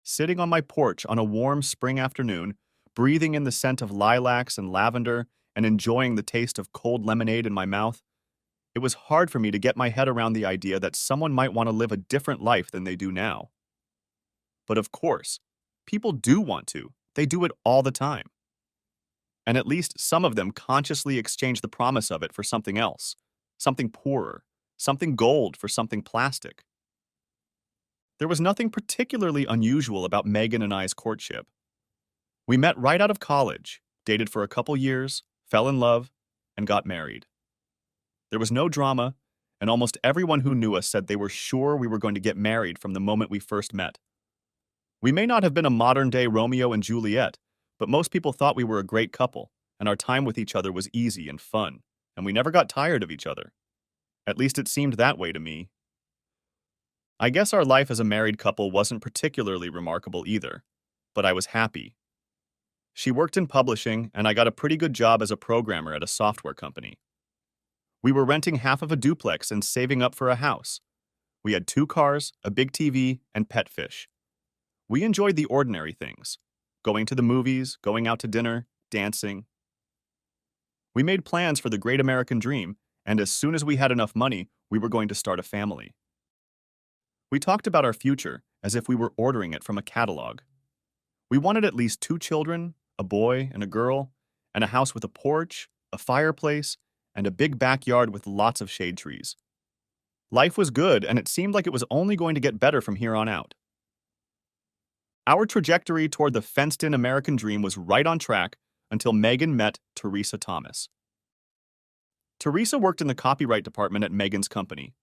sitting on my porch on a warm spring afternoon, breathing in the scent of lilacs and lavender, and enjoying the taste of cold lemonade in my mouth. It was hard for me to get my head around the idea that someone might want to live a different life than they do now. But of course, people do want to. They do it all the time. And at least some of them consciously exchange the promise of it for something else, something poorer, something gold for something plastic. There was nothing particularly unusual about Megan and I's courtship. We met right out of college, dated for a couple years, fell in love, and got married. There was no drama, and almost everyone who knew us said they were sure we were going to get married from the moment we first met. We may not have been a modern-day Romeo and Juliet, but most people thought we were a great couple, and our time with each other was easy and fun, and we never got tired of each other. At least it seemed that way to me. I guess our life as a married couple wasn't particularly remarkable either, but I was happy. She worked in publishing, and I got a pretty good job as a programmer at a software company. We were renting half of a duplex and saving up for a house. We had 2 cars, a big TV, and pet fish. We enjoyed the ordinary things, going to the movies, going out to dinner, dancing. We made plans for the great American dream, and as soon as we had enough money, we were going to start a family. We talked about our future as if we were ordering it from a catalog. We wanted at least 2 children, a boy and a girl, and a house with a porch, a fireplace, and a big backyard with lots of shade trees. Life was good, and it seemed like it was only going to get better from here on out. Our trajectory toward the fenced-in American dream was right on track until Megan met Teresa Thomas. Teresa worked in the copyright department at Megan's company.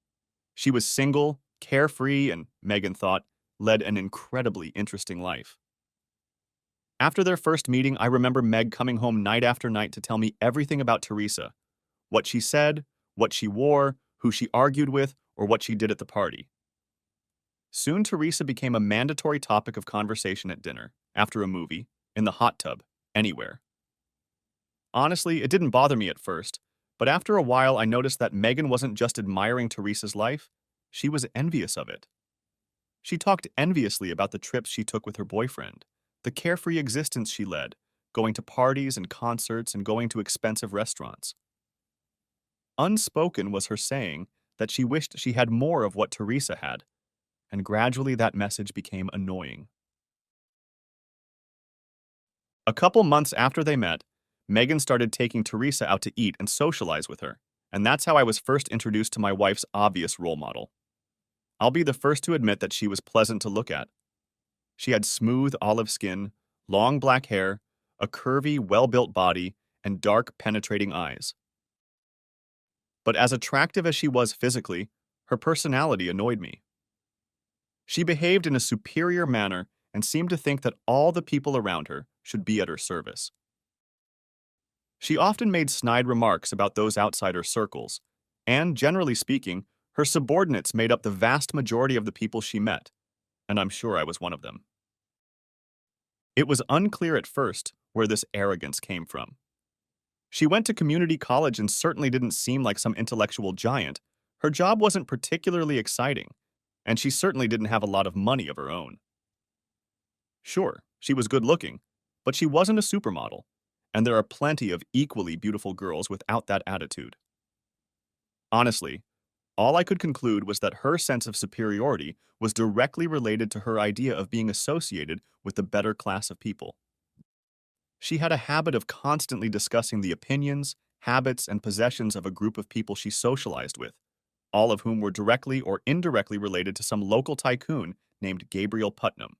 She was single, carefree, and, Megan thought, led an incredibly interesting life. After their first meeting, I remember Meg coming home night after night to tell me everything about Teresa: what she said, what she wore, who she argued with, or what she did at the party. Soon Teresa became a mandatory topic of conversation at dinner, after a movie, in the hot tub, anywhere. Honestly, it didn't bother me at first, but after a while I noticed that Megan wasn't just admiring Teresa's life, she was envious of it. She talked enviously about the trips she took with her boyfriend, the carefree existence she led, going to parties and concerts and going to expensive restaurants. Unspoken was her saying that she wished she had more of what Teresa had, and gradually that message became annoying. A couple months after they met, Megan started taking Teresa out to eat and socialize with her, and that's how I was first introduced to my wife's obvious role model. I'll be the first to admit that she was pleasant to look at. She had smooth olive skin, long black hair, a curvy, well-built body, and dark, penetrating eyes. But as attractive as she was physically, her personality annoyed me. She behaved in a superior manner and seemed to think that all the people around her should be at her service. She often made snide remarks about those outside her circles, and, generally speaking, her subordinates made up the vast majority of the people she met, and I'm sure I was one of them. It was unclear at first where this arrogance came from. She went to community college and certainly didn't seem like some intellectual giant. Her job wasn't particularly exciting, and she certainly didn't have a lot of money of her own. Sure, she was good-looking, but she wasn't a supermodel, and there are plenty of equally beautiful girls without that attitude. Honestly, all I could conclude was that her sense of superiority was directly related to her idea of being associated with the better class of people. She had a habit of constantly discussing the opinions, habits, and possessions of a group of people she socialized with, all of whom were directly or indirectly related to some local tycoon named Gabriel Putnam.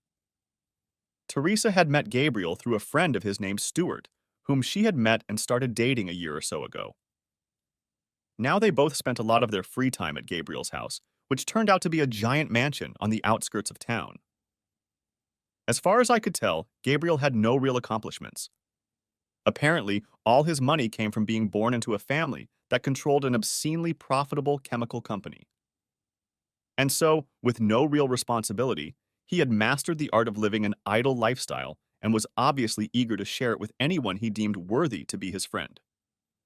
Teresa had met Gabriel through a friend of his named Stuart, whom she had met and started dating a year or so ago. Now they both spent a lot of their free time at Gabriel's house, which turned out to be a giant mansion on the outskirts of town. As far as I could tell, Gabriel had no real accomplishments. Apparently, all his money came from being born into a family that controlled an obscenely profitable chemical company. And so, with no real responsibility, he had mastered the art of living an idle lifestyle and was obviously eager to share it with anyone he deemed worthy to be his friend.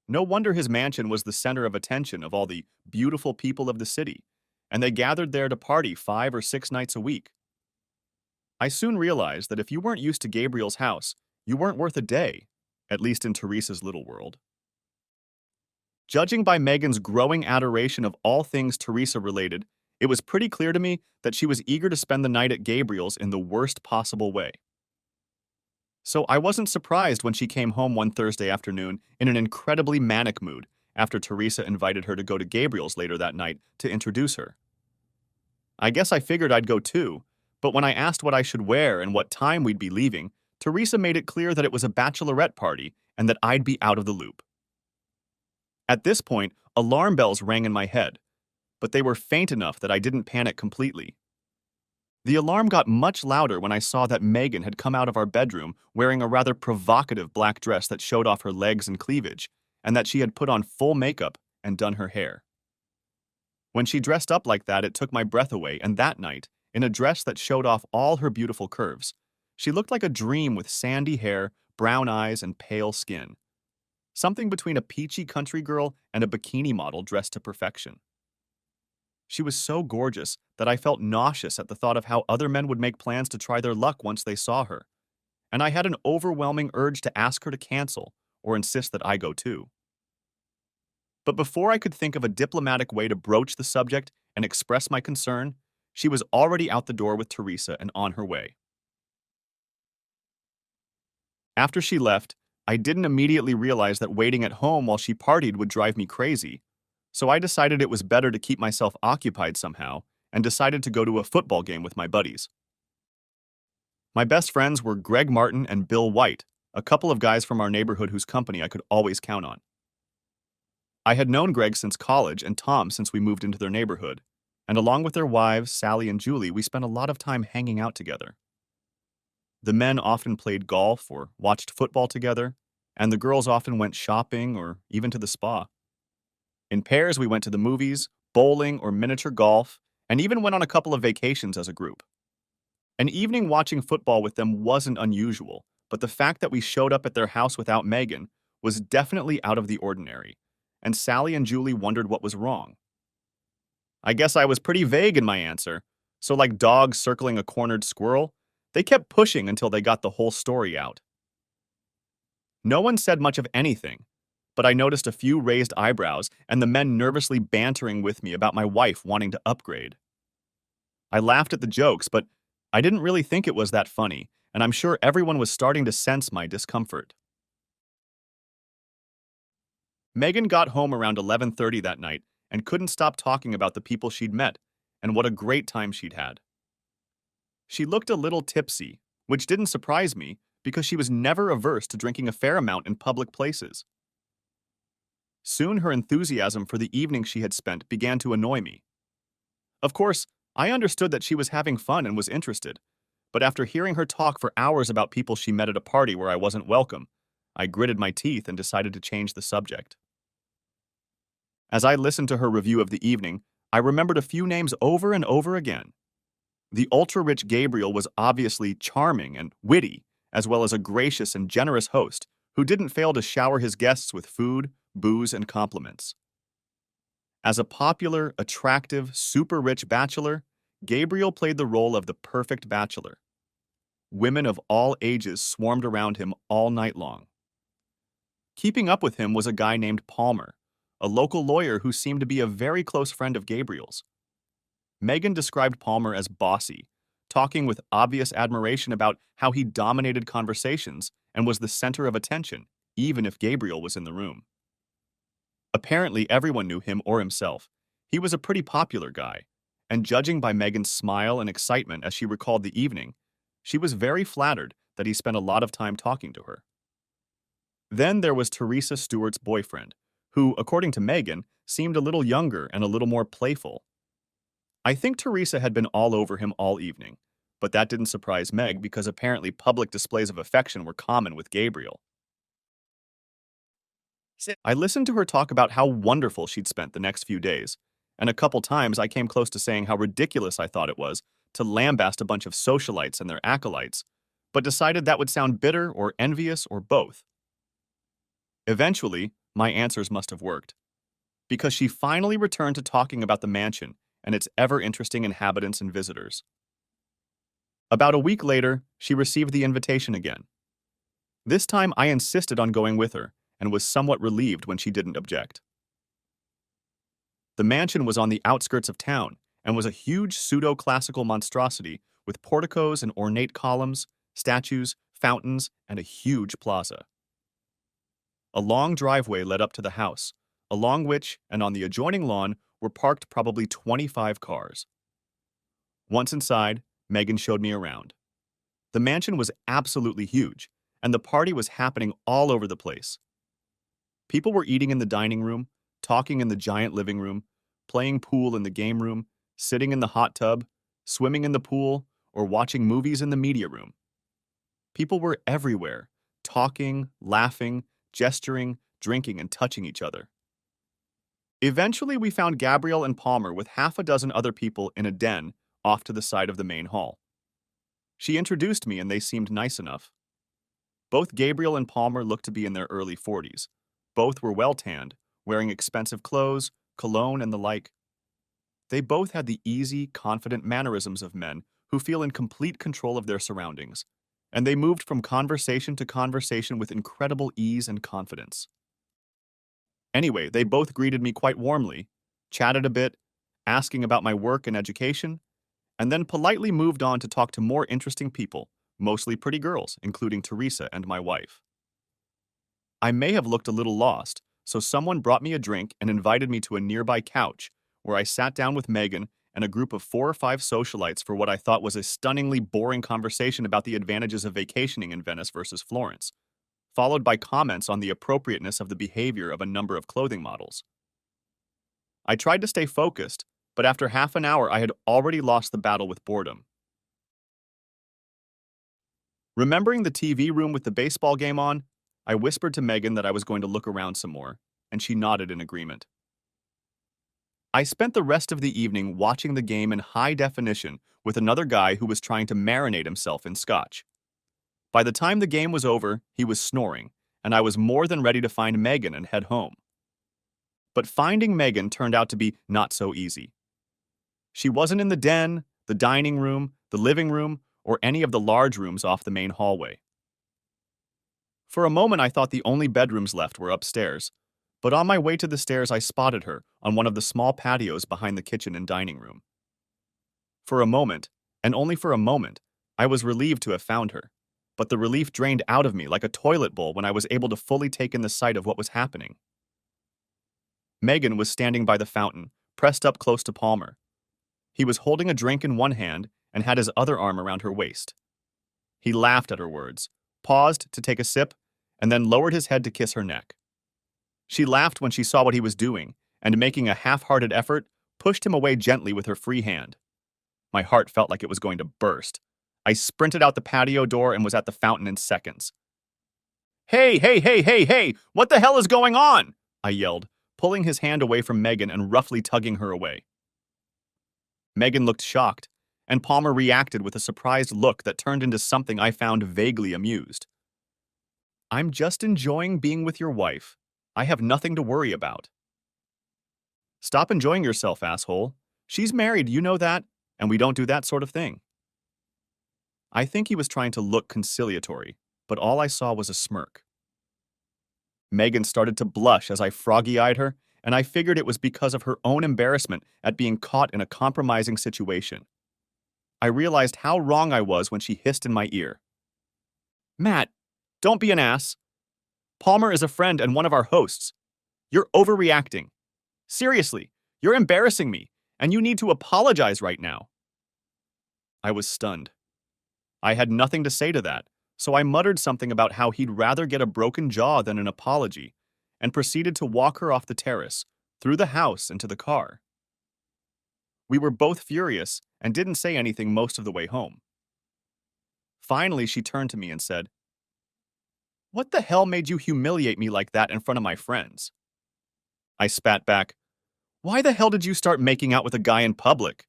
No wonder his mansion was the center of attention of all the beautiful people of the city, and they gathered there to party 5 or 6 nights a week. I soon realized that if you weren't used to Gabriel's house, you weren't worth a day, at least in Teresa's little world. Judging by Megan's growing adoration of all things Teresa related, it was pretty clear to me that she was eager to spend the night at Gabriel's in the worst possible way. So I wasn't surprised when she came home one Thursday afternoon in an incredibly manic mood after Teresa invited her to go to Gabriel's later that night to introduce her. I guess I figured I'd go too, but when I asked what I should wear and what time we'd be leaving, Teresa made it clear that it was a bachelorette party and that I'd be out of the loop. At this point, alarm bells rang in my head, but they were faint enough that I didn't panic completely. The alarm got much louder when I saw that Megan had come out of our bedroom wearing a rather provocative black dress that showed off her legs and cleavage, and that she had put on full makeup and done her hair. When she dressed up like that, it took my breath away, and that night, in a dress that showed off all her beautiful curves, she looked like a dream with sandy hair, brown eyes, and pale skin. Something between a peachy country girl and a bikini model dressed to perfection. She was so gorgeous that I felt nauseous at the thought of how other men would make plans to try their luck once they saw her, and I had an overwhelming urge to ask her to cancel or insist that I go too. But before I could think of a diplomatic way to broach the subject and express my concern, she was already out the door with Teresa and on her way. After she left, I didn't immediately realize that waiting at home while she partied would drive me crazy, so I decided it was better to keep myself occupied somehow and decided to go to a football game with my buddies. My best friends were Greg Martin and Bill White, a couple of guys from our neighborhood whose company I could always count on. I had known Greg since college and Tom since we moved into their neighborhood, and along with their wives, Sally and Julie, we spent a lot of time hanging out together. The men often played golf or watched football together, and the girls often went shopping or even to the spa. In pairs, we went to the movies, bowling, or miniature golf, and even went on a couple of vacations as a group. An evening watching football with them wasn't unusual, but the fact that we showed up at their house without Megan was definitely out of the ordinary, and Sally and Julie wondered what was wrong. I guess I was pretty vague in my answer, so like dogs circling a cornered squirrel, they kept pushing until they got the whole story out. No one said much of anything, but I noticed a few raised eyebrows and the men nervously bantering with me about my wife wanting to upgrade. I laughed at the jokes, but I didn't really think it was that funny, and I'm sure everyone was starting to sense my discomfort. Megan got home around 11:30 that night and couldn't stop talking about the people she'd met and what a great time she'd had. She looked a little tipsy, which didn't surprise me because she was never averse to drinking a fair amount in public places. Soon her enthusiasm for the evening she had spent began to annoy me. Of course, I understood that she was having fun and was interested, but after hearing her talk for hours about people she met at a party where I wasn't welcome, I gritted my teeth and decided to change the subject. As I listened to her review of the evening, I remembered a few names over and over again. The ultra-rich Gabriel was obviously charming and witty, as well as a gracious and generous host who didn't fail to shower his guests with food, booze, and compliments. As a popular, attractive, super-rich bachelor, Gabriel played the role of the perfect bachelor. Women of all ages swarmed around him all night long. Keeping up with him was a guy named Palmer, a local lawyer who seemed to be a very close friend of Gabriel's. Megan described Palmer as bossy, talking with obvious admiration about how he dominated conversations and was the center of attention, even if Gabriel was in the room. Apparently, everyone knew him or himself. He was a pretty popular guy, and judging by Megan's smile and excitement as she recalled the evening, she was very flattered that he spent a lot of time talking to her. Then there was Teresa Stewart's boyfriend, who, according to Megan, seemed a little younger and a little more playful. I think Teresa had been all over him all evening, but that didn't surprise Meg because apparently public displays of affection were common with Gabriel. I listened to her talk about how wonderful she'd spent the next few days, and a couple times I came close to saying how ridiculous I thought it was to lambast a bunch of socialites and their acolytes, but decided that would sound bitter or envious or both. Eventually, my answers must have worked, because she finally returned to talking about the mansion and its ever-interesting inhabitants and visitors. About a week later, she received the invitation again. This time, I insisted on going with her and was somewhat relieved when she didn't object. The mansion was on the outskirts of town and was a huge pseudo-classical monstrosity with porticos and ornate columns, statues, fountains, and a huge plaza. A long driveway led up to the house, along which and on the adjoining lawn were parked probably 25 cars. Once inside, Megan showed me around. The mansion was absolutely huge, and the party was happening all over the place. People were eating in the dining room, talking in the giant living room, playing pool in the game room, sitting in the hot tub, swimming in the pool, or watching movies in the media room. People were everywhere, talking, laughing, gesturing, drinking, and touching each other. Eventually, we found Gabrielle and Palmer with half a dozen other people in a den off to the side of the main hall. She introduced me and they seemed nice enough. Both Gabriel and Palmer looked to be in their early 40s. Both were well-tanned, wearing expensive clothes, cologne, and the like. They both had the easy, confident mannerisms of men who feel in complete control of their surroundings, and they moved from conversation to conversation with incredible ease and confidence. Anyway, they both greeted me quite warmly, chatted a bit, asking about my work and education, and then politely moved on to talk to more interesting people, mostly pretty girls, including Teresa and my wife. I may have looked a little lost, so someone brought me a drink and invited me to a nearby couch, where I sat down with Megan and a group of 4 or 5 socialites for what I thought was a stunningly boring conversation about the advantages of vacationing in Venice versus Florence, followed by comments on the appropriateness of the behavior of a number of clothing models. I tried to stay focused, but after half an hour I had already lost the battle with boredom. Remembering the TV room with the baseball game on, I whispered to Megan that I was going to look around some more, and she nodded in agreement. I spent the rest of the evening watching the game in high definition with another guy who was trying to marinate himself in scotch. By the time the game was over, he was snoring, and I was more than ready to find Megan and head home. But finding Megan turned out to be not so easy. She wasn't in the den, the dining room, the living room, or any of the large rooms off the main hallway. For a moment I thought the only bedrooms left were upstairs, but on my way to the stairs I spotted her on one of the small patios behind the kitchen and dining room. For a moment, and only for a moment, I was relieved to have found her, but the relief drained out of me like a toilet bowl when I was able to fully take in the sight of what was happening. Megan was standing by the fountain, pressed up close to Palmer. He was holding a drink in one hand and had his other arm around her waist. He laughed at her words, paused to take a sip, and then lowered his head to kiss her neck. She laughed when she saw what he was doing, and making a half-hearted effort, pushed him away gently with her free hand. My heart felt like it was going to burst. I sprinted out the patio door and was at the fountain in seconds. "Hey, hey, hey, hey, hey! What the hell is going on?" I yelled, pulling his hand away from Megan and roughly tugging her away. Megan looked shocked, and Palmer reacted with a surprised look that turned into something I found vaguely amused. "I'm just enjoying being with your wife. I have nothing to worry about." "Stop enjoying yourself, asshole. She's married, you know that, and we don't do that sort of thing." I think he was trying to look conciliatory, but all I saw was a smirk. Megan started to blush as I froggy-eyed her, and I figured it was because of her own embarrassment at being caught in a compromising situation. I realized how wrong I was when she hissed in my ear. "Matt, don't be an ass. Palmer is a friend and one of our hosts. You're overreacting. Seriously, you're embarrassing me, and you need to apologize right now." I was stunned. I had nothing to say to that, so I muttered something about how he'd rather get a broken jaw than an apology, and proceeded to walk her off the terrace, through the house and to the car. We were both furious and didn't say anything most of the way home. Finally, she turned to me and said, "What the hell made you humiliate me like that in front of my friends?" I spat back, "Why the hell did you start making out with a guy in public?"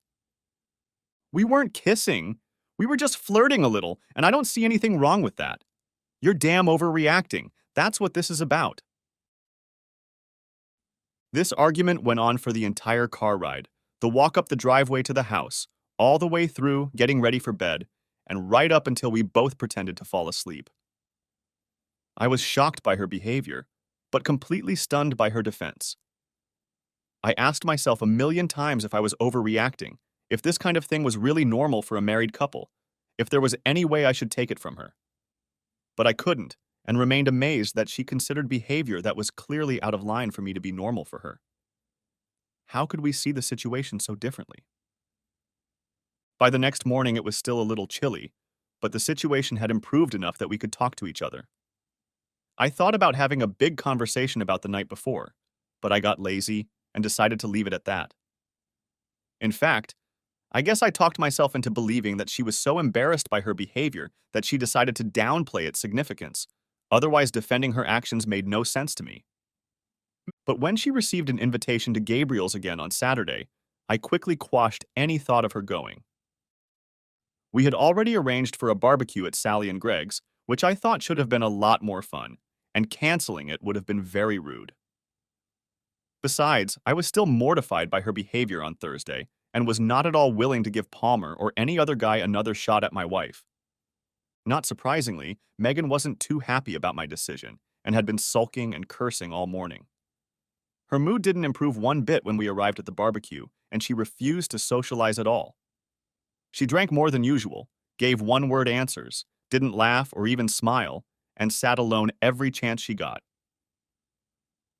"We weren't kissing. We were just flirting a little, and I don't see anything wrong with that. You're damn overreacting. That's what this is about." This argument went on for the entire car ride, the walk up the driveway to the house, all the way through getting ready for bed, and right up until we both pretended to fall asleep. I was shocked by her behavior, but completely stunned by her defense. I asked myself a million times if I was overreacting, if this kind of thing was really normal for a married couple, if there was any way I should take it from her. But I couldn't, and remained amazed that she considered behavior that was clearly out of line for me to be normal for her. How could we see the situation so differently? By the next morning, it was still a little chilly, but the situation had improved enough that we could talk to each other. I thought about having a big conversation about the night before, but I got lazy and decided to leave it at that. In fact, I guess I talked myself into believing that she was so embarrassed by her behavior that she decided to downplay its significance. Otherwise, defending her actions made no sense to me. But when she received an invitation to Gabriel's again on Saturday, I quickly quashed any thought of her going. We had already arranged for a barbecue at Sally and Greg's, which I thought should have been a lot more fun, and canceling it would have been very rude. Besides, I was still mortified by her behavior on Thursday and was not at all willing to give Palmer or any other guy another shot at my wife. Not surprisingly, Megan wasn't too happy about my decision and had been sulking and cursing all morning. Her mood didn't improve one bit when we arrived at the barbecue, and she refused to socialize at all. She drank more than usual, gave one-word answers, didn't laugh or even smile, and sat alone every chance she got.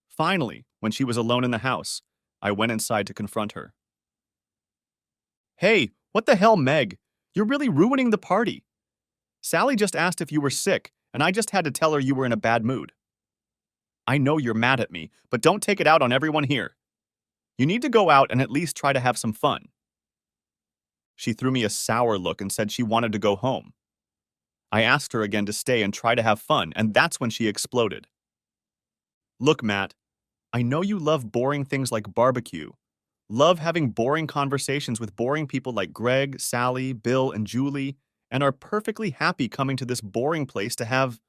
Finally, when she was alone in the house, I went inside to confront her. "Hey, what the hell, Meg? You're really ruining the party. Sally just asked if you were sick, and I just had to tell her you were in a bad mood. I know you're mad at me, but don't take it out on everyone here. You need to go out and at least try to have some fun." She threw me a sour look and said she wanted to go home. I asked her again to stay and try to have fun, and that's when she exploded. "Look, Matt, I know you love boring things like barbecue, love having boring conversations with boring people like Greg, Sally, Bill, and Julie, and are perfectly happy coming to this boring place to have—"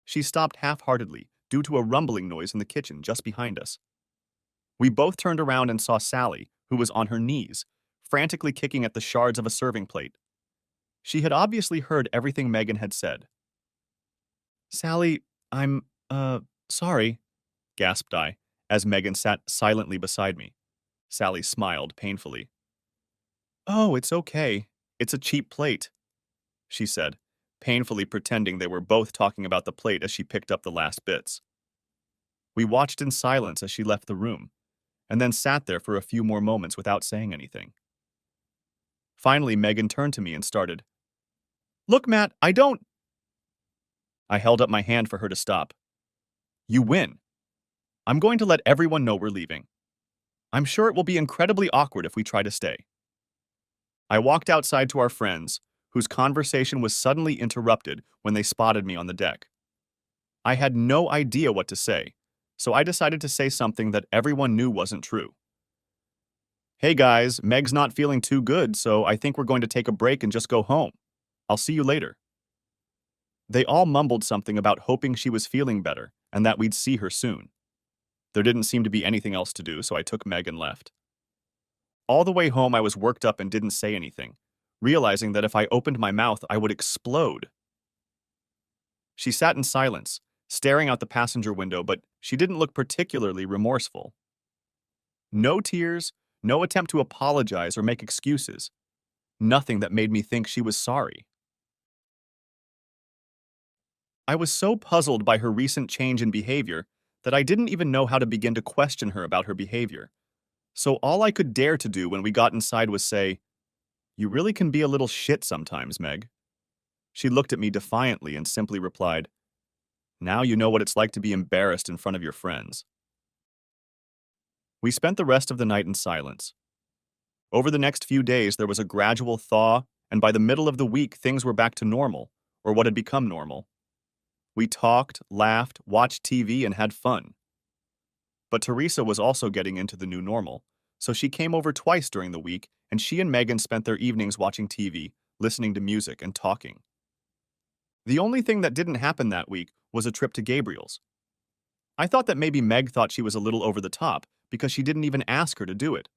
She stopped half-heartedly due to a rumbling noise in the kitchen just behind us. We both turned around and saw Sally, who was on her knees, frantically kicking at the shards of a serving plate. She had obviously heard everything Megan had said. "Sally, sorry," gasped I, as Megan sat silently beside me. Sally smiled painfully. "Oh, it's okay. It's a cheap plate," she said, painfully pretending they were both talking about the plate as she picked up the last bits. We watched in silence as she left the room, and then sat there for a few more moments without saying anything. Finally, Megan turned to me and started, "Look, Matt, I don't—" I held up my hand for her to stop. "You win. I'm going to let everyone know we're leaving. I'm sure it will be incredibly awkward if we try to stay." I walked outside to our friends, whose conversation was suddenly interrupted when they spotted me on the deck. I had no idea what to say, so I decided to say something that everyone knew wasn't true. "Hey guys, Meg's not feeling too good, so I think we're going to take a break and just go home. I'll see you later." They all mumbled something about hoping she was feeling better and that we'd see her soon. There didn't seem to be anything else to do, so I took Meg and left. All the way home, I was worked up and didn't say anything, realizing that if I opened my mouth, I would explode. She sat in silence, staring out the passenger window, but she didn't look particularly remorseful. No tears, no attempt to apologize or make excuses. Nothing that made me think she was sorry. I was so puzzled by her recent change in behavior that I didn't even know how to begin to question her about her behavior. So all I could dare to do when we got inside was say, "You really can be a little shit sometimes, Meg." She looked at me defiantly and simply replied, "Now you know what it's like to be embarrassed in front of your friends." We spent the rest of the night in silence. Over the next few days, there was a gradual thaw, and by the middle of the week, things were back to normal, or what had become normal. We talked, laughed, watched TV, and had fun. But Teresa was also getting into the new normal, so she came over twice during the week, and she and Megan spent their evenings watching TV, listening to music, and talking. The only thing that didn't happen that week was a trip to Gabriel's. I thought that maybe Meg thought she was a little over the top because she didn't even ask her to do it.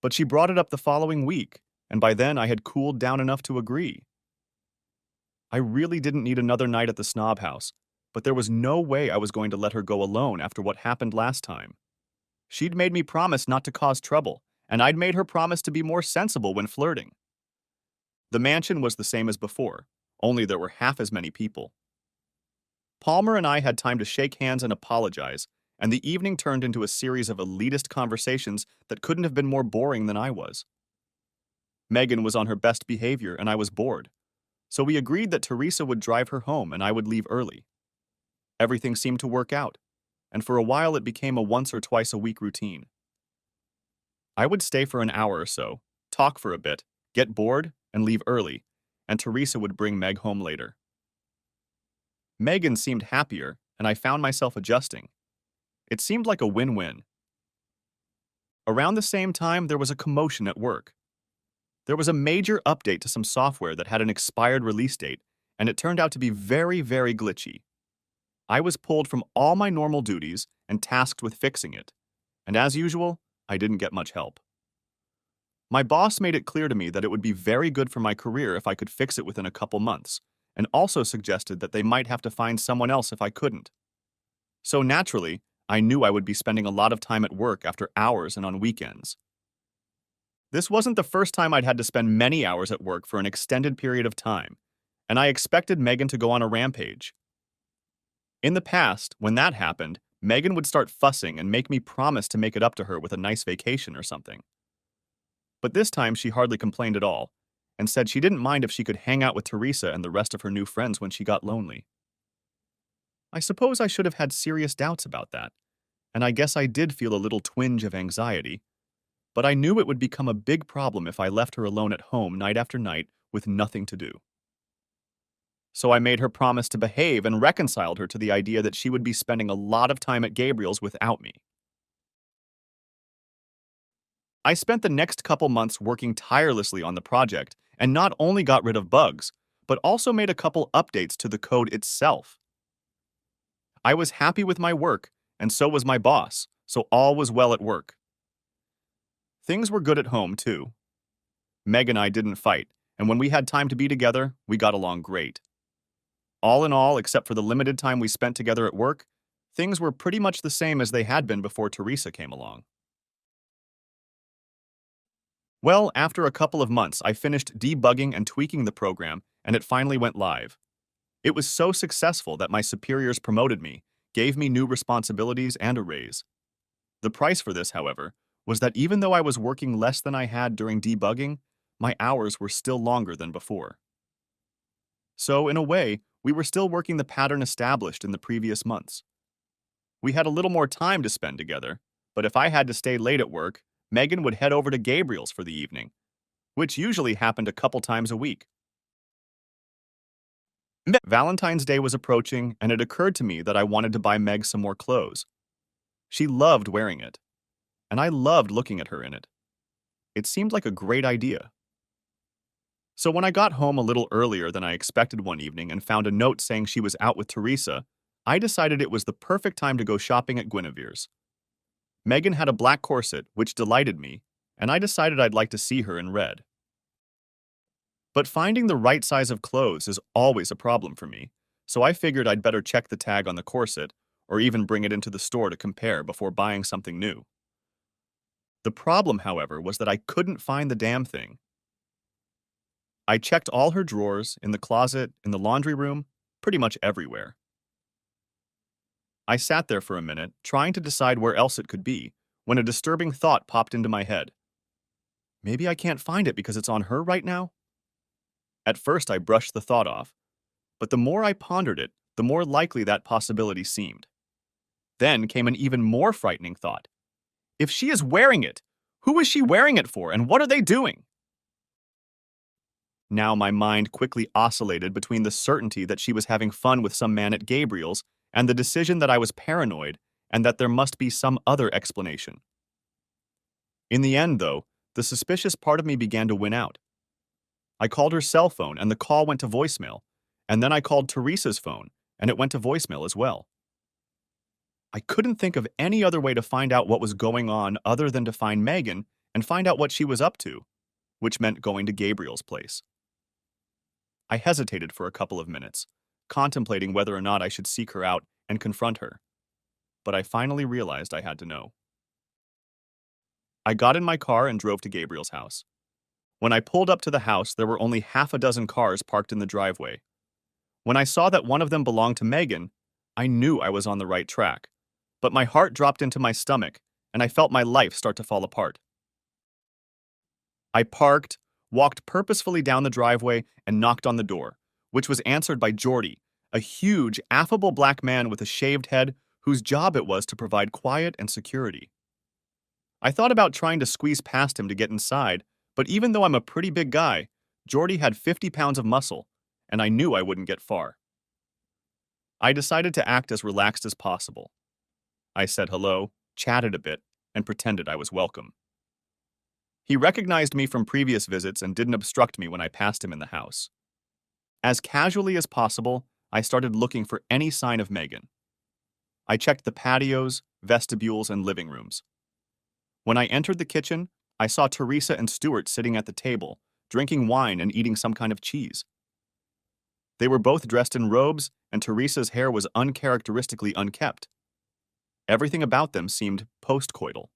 But she brought it up the following week, and by then I had cooled down enough to agree. I really didn't need another night at the snob house, but there was no way I was going to let her go alone after what happened last time. She'd made me promise not to cause trouble, and I'd made her promise to be more sensible when flirting. The mansion was the same as before, only there were half as many people. Palmer and I had time to shake hands and apologize, and the evening turned into a series of elitist conversations that couldn't have been more boring than I was. Megan was on her best behavior, and I was bored, so we agreed that Teresa would drive her home and I would leave early. Everything seemed to work out, and for a while it became a once or twice a week routine. I would stay for an hour or so, talk for a bit, get bored, and leave early, and Teresa would bring Meg home later. Megan seemed happier, and I found myself adjusting. It seemed like a win-win. Around the same time, there was a commotion at work. There was a major update to some software that had an expired release date, and it turned out to be very, very glitchy. I was pulled from all my normal duties and tasked with fixing it, and as usual, I didn't get much help. My boss made it clear to me that it would be very good for my career if I could fix it within a couple months, and also suggested that they might have to find someone else if I couldn't. So naturally, I knew I would be spending a lot of time at work after hours and on weekends. This wasn't the first time I'd had to spend many hours at work for an extended period of time, and I expected Megan to go on a rampage. In the past, when that happened, Megan would start fussing and make me promise to make it up to her with a nice vacation or something. But this time she hardly complained at all, and said she didn't mind if she could hang out with Teresa and the rest of her new friends when she got lonely. I suppose I should have had serious doubts about that, and I guess I did feel a little twinge of anxiety, but I knew it would become a big problem if I left her alone at home night after night with nothing to do. So I made her promise to behave and reconciled her to the idea that she would be spending a lot of time at Gabriel's without me. I spent the next couple months working tirelessly on the project and not only got rid of bugs, but also made a couple updates to the code itself. I was happy with my work, and so was my boss, so all was well at work. Things were good at home, too. Meg and I didn't fight, and when we had time to be together, we got along great. All in all, except for the limited time we spent together at work, things were pretty much the same as they had been before Teresa came along. Well, after a couple of months, I finished debugging and tweaking the program, and it finally went live. It was so successful that my superiors promoted me, gave me new responsibilities and a raise. The price for this, however, was that even though I was working less than I had during debugging, my hours were still longer than before. So, in a way, we were still working the pattern established in the previous months. We had a little more time to spend together, but if I had to stay late at work, Megan would head over to Gabriel's for the evening, which usually happened a couple times a week. Valentine's Day was approaching, and it occurred to me that I wanted to buy Meg some more clothes. She loved wearing it, and I loved looking at her in it. It seemed like a great idea. So when I got home a little earlier than I expected one evening and found a note saying she was out with Teresa, I decided it was the perfect time to go shopping at Guinevere's. Megan had a black corset, which delighted me, and I decided I'd like to see her in red. But finding the right size of clothes is always a problem for me, so I figured I'd better check the tag on the corset, or even bring it into the store to compare before buying something new. The problem, however, was that I couldn't find the damn thing. I checked all her drawers, in the closet, in the laundry room, pretty much everywhere. I sat there for a minute, trying to decide where else it could be, when a disturbing thought popped into my head. Maybe I can't find it because it's on her right now? At first, I brushed the thought off, but the more I pondered it, the more likely that possibility seemed. Then came an even more frightening thought. If she is wearing it, who is she wearing it for, and what are they doing? Now my mind quickly oscillated between the certainty that she was having fun with some man at Gabriel's and the decision that I was paranoid and that there must be some other explanation. In the end, though, the suspicious part of me began to win out. I called her cell phone and the call went to voicemail, and then I called Teresa's phone and it went to voicemail as well. I couldn't think of any other way to find out what was going on other than to find Megan and find out what she was up to. which meant going to Gabriel's place. I hesitated for a couple of minutes, contemplating whether or not I should seek her out and confront her, but I finally realized I had to know. I got in my car and drove to Gabriel's house. When I pulled up to the house, there were only half a dozen cars parked in the driveway. When I saw that one of them belonged to Megan, I knew I was on the right track. But my heart dropped into my stomach, and I felt my life start to fall apart. I parked, walked purposefully down the driveway, and knocked on the door, which was answered by Jordy, a huge, affable black man with a shaved head whose job it was to provide quiet and security. I thought about trying to squeeze past him to get inside, but even though I'm a pretty big guy, Jordy had 50 pounds of muscle, and I knew I wouldn't get far. I decided to act as relaxed as possible. I said hello, chatted a bit, and pretended I was welcome. He recognized me from previous visits and didn't obstruct me when I passed him in the house. As casually as possible, I started looking for any sign of Megan. I checked the patios, vestibules, and living rooms. When I entered the kitchen, I saw Teresa and Stuart sitting at the table, drinking wine and eating some kind of cheese. They were both dressed in robes, and Teresa's hair was uncharacteristically unkempt. Everything about them seemed postcoital.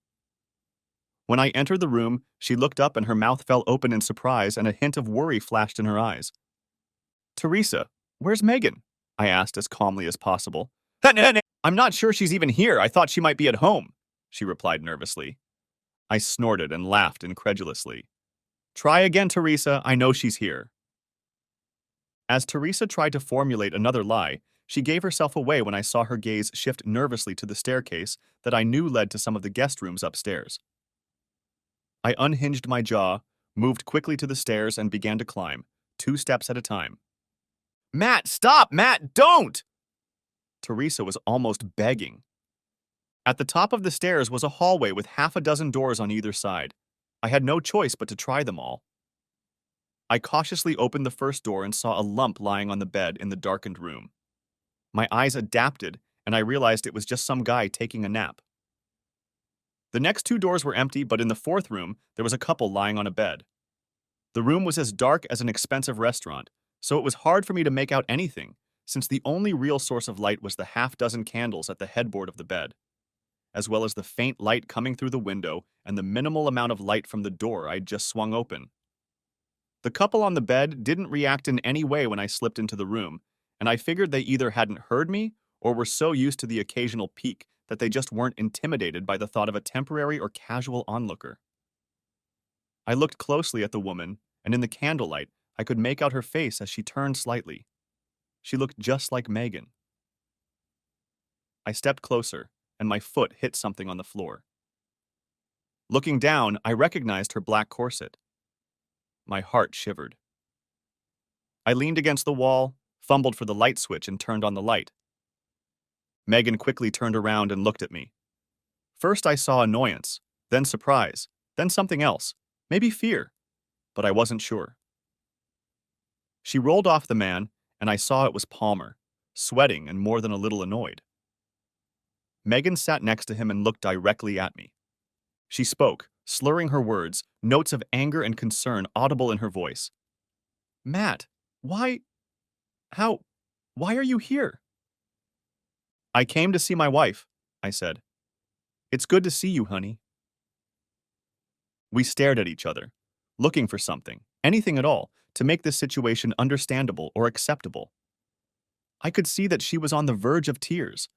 When I entered the room, she looked up and her mouth fell open in surprise and a hint of worry flashed in her eyes. "Teresa, where's Megan?" I asked as calmly as possible. "I'm not sure she's even here. I thought she might be at home," she replied nervously. I snorted and laughed incredulously. "Try again, Teresa. I know she's here." As Teresa tried to formulate another lie, she gave herself away when I saw her gaze shift nervously to the staircase that I knew led to some of the guest rooms upstairs. I unhinged my jaw, moved quickly to the stairs, and began to climb, 2 steps at a time. "Matt, stop! Matt, don't!" Teresa was almost begging. At the top of the stairs was a hallway with half a dozen doors on either side. I had no choice but to try them all. I cautiously opened the first door and saw a lump lying on the bed in the darkened room. My eyes adapted, and I realized it was just some guy taking a nap. The next 2 doors were empty, but in the fourth room, there was a couple lying on a bed. The room was as dark as an expensive restaurant, so it was hard for me to make out anything, since the only real source of light was the half-dozen candles at the headboard of the bed, as well as the faint light coming through the window and the minimal amount of light from the door I'd just swung open. The couple on the bed didn't react in any way when I slipped into the room, and I figured they either hadn't heard me or were so used to the occasional peek that they just weren't intimidated by the thought of a temporary or casual onlooker. I looked closely at the woman, and in the candlelight, I could make out her face as she turned slightly. She looked just like Megan. I stepped closer, and my foot hit something on the floor. Looking down, I recognized her black corset. My heart shivered. I leaned against the wall, fumbled for the light switch, and turned on the light. Megan quickly turned around and looked at me. First I saw annoyance, then surprise, then something else, maybe fear, but I wasn't sure. She rolled off the man, and I saw it was Palmer, sweating and more than a little annoyed. Megan sat next to him and looked directly at me. She spoke, slurring her words, notes of anger and concern audible in her voice. "Matt, why are you here?" "I came to see my wife," I said. "It's good to see you, honey." We stared at each other, looking for something, anything at all, to make this situation understandable or acceptable. I could see that she was on the verge of tears,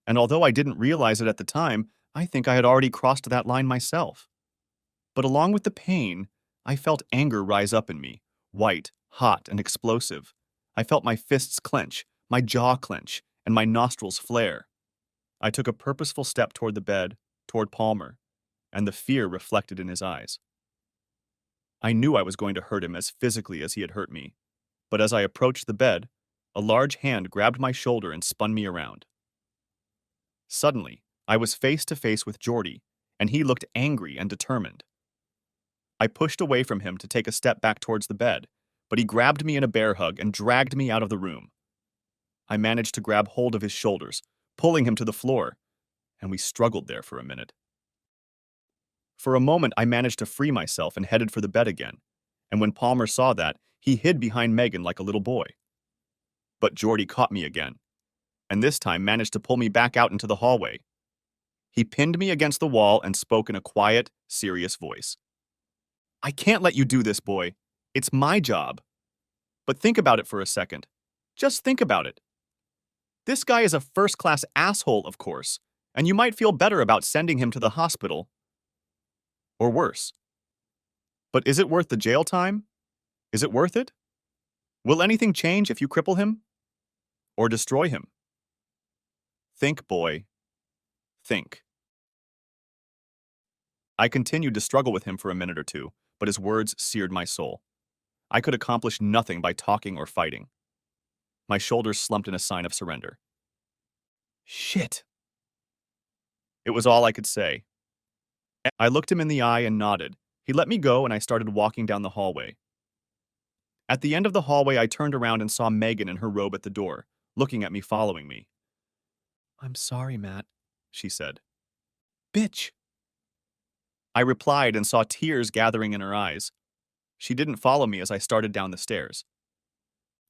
and although I didn't realize it at the time, I think I had already crossed that line myself. But along with the pain, I felt anger rise up in me, white, hot, and explosive. I felt my fists clench, my jaw clench, and my nostrils flare. I took a purposeful step toward the bed, toward Palmer, and the fear reflected in his eyes. I knew I was going to hurt him as physically as he had hurt me, but as I approached the bed, a large hand grabbed my shoulder and spun me around. Suddenly, I was face to face with Jordy, and he looked angry and determined. I pushed away from him to take a step back towards the bed, but he grabbed me in a bear hug and dragged me out of the room. I managed to grab hold of his shoulders, pulling him to the floor, and we struggled there for a minute. For a moment, I managed to free myself and headed for the bed again, And when Palmer saw that, he hid behind Megan like a little boy. But Geordie caught me again, and this time managed to pull me back out into the hallway. He pinned me against the wall and spoke in a quiet, serious voice. I can't let you do this, boy. It's my job. But think about it for a second. Just think about it. This guy is a first-class asshole, of course, and you might feel better about sending him to the hospital. Or worse. But is it worth the jail time? Is it worth it? Will anything change if you cripple him? Or destroy him? Think, boy. Think. I continued to struggle with him for a minute or two, but his words seared my soul. I could accomplish nothing by talking or fighting. My shoulders slumped in a sign of surrender. Shit. It was all I could say. I looked him in the eye and nodded. He let me go and I started walking down the hallway. At the end of the hallway, I turned around and saw Megan in her robe at the door, looking at me, following me. I'm sorry, Matt, she said. Bitch. I replied and saw tears gathering in her eyes. She didn't follow me as I started down the stairs.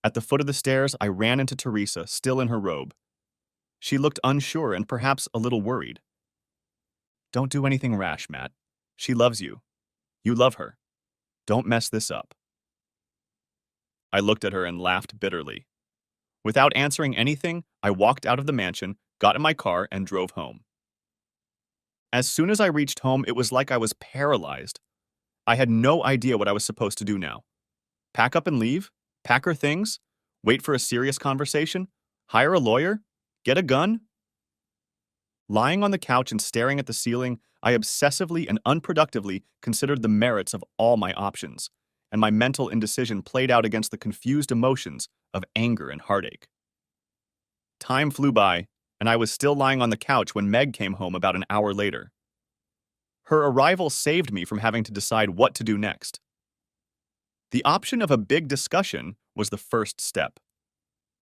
At the foot of the stairs, I ran into Teresa, still in her robe. She looked unsure and perhaps a little worried. Don't do anything rash, Matt. She loves you. You love her. Don't mess this up. I looked at her and laughed bitterly. Without answering anything, I walked out of the mansion, got in my car, and drove home. As soon as I reached home, it was like I was paralyzed. I had no idea what I was supposed to do now. Pack up and leave? Pack her things? Wait for a serious conversation? Hire a lawyer? Get a gun? Lying on the couch and staring at the ceiling, I obsessively and unproductively considered the merits of all my options, and my mental indecision played out against the confused emotions of anger and heartache. Time flew by, and I was still lying on the couch when Meg came home about an hour later. Her arrival saved me from having to decide what to do next. The option of a big discussion was the first step.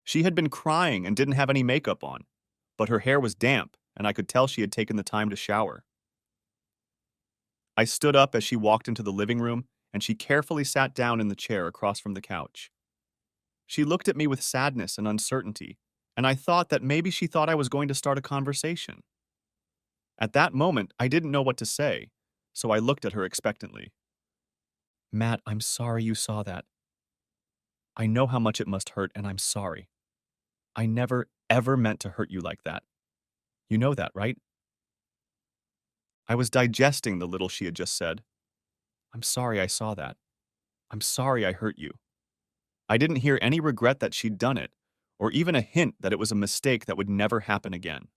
She had been crying and didn't have any makeup on, but her hair was damp, and I could tell she had taken the time to shower. I stood up as she walked into the living room, and she carefully sat down in the chair across from the couch. She looked at me with sadness and uncertainty, and I thought that maybe she thought I was going to start a conversation. At that moment, I didn't know what to say, so I looked at her expectantly. Matt, I'm sorry you saw that. I know how much it must hurt, and I'm sorry. I never, ever meant to hurt you like that. You know that, right? I was digesting the little she had just said. I'm sorry I saw that. I'm sorry I hurt you. I didn't hear any regret that she'd done it, or even a hint that it was a mistake that would never happen again.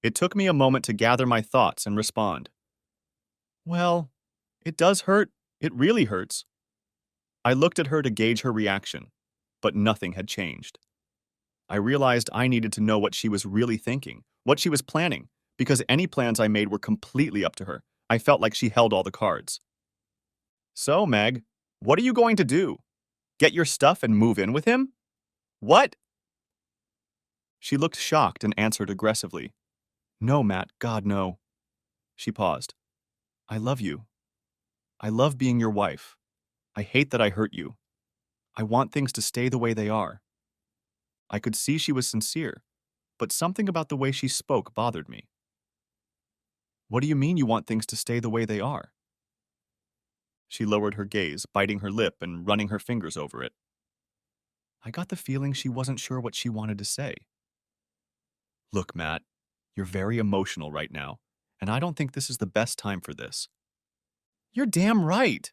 It took me a moment to gather my thoughts and respond. Well, it does hurt. It really hurts. I looked at her to gauge her reaction, but nothing had changed. I realized I needed to know what she was really thinking, what she was planning, because any plans I made were completely up to her. I felt like she held all the cards. So, Meg, what are you going to do? Get your stuff and move in with him? What? She looked shocked and answered aggressively. No, Matt, God, no. She paused. I love you. I love being your wife. I hate that I hurt you. I want things to stay the way they are. I could see she was sincere, but something about the way she spoke bothered me. What do you mean you want things to stay the way they are? She lowered her gaze, biting her lip and running her fingers over it. I got the feeling she wasn't sure what she wanted to say. Look, Matt, you're very emotional right now, and I don't think this is the best time for this. You're damn right.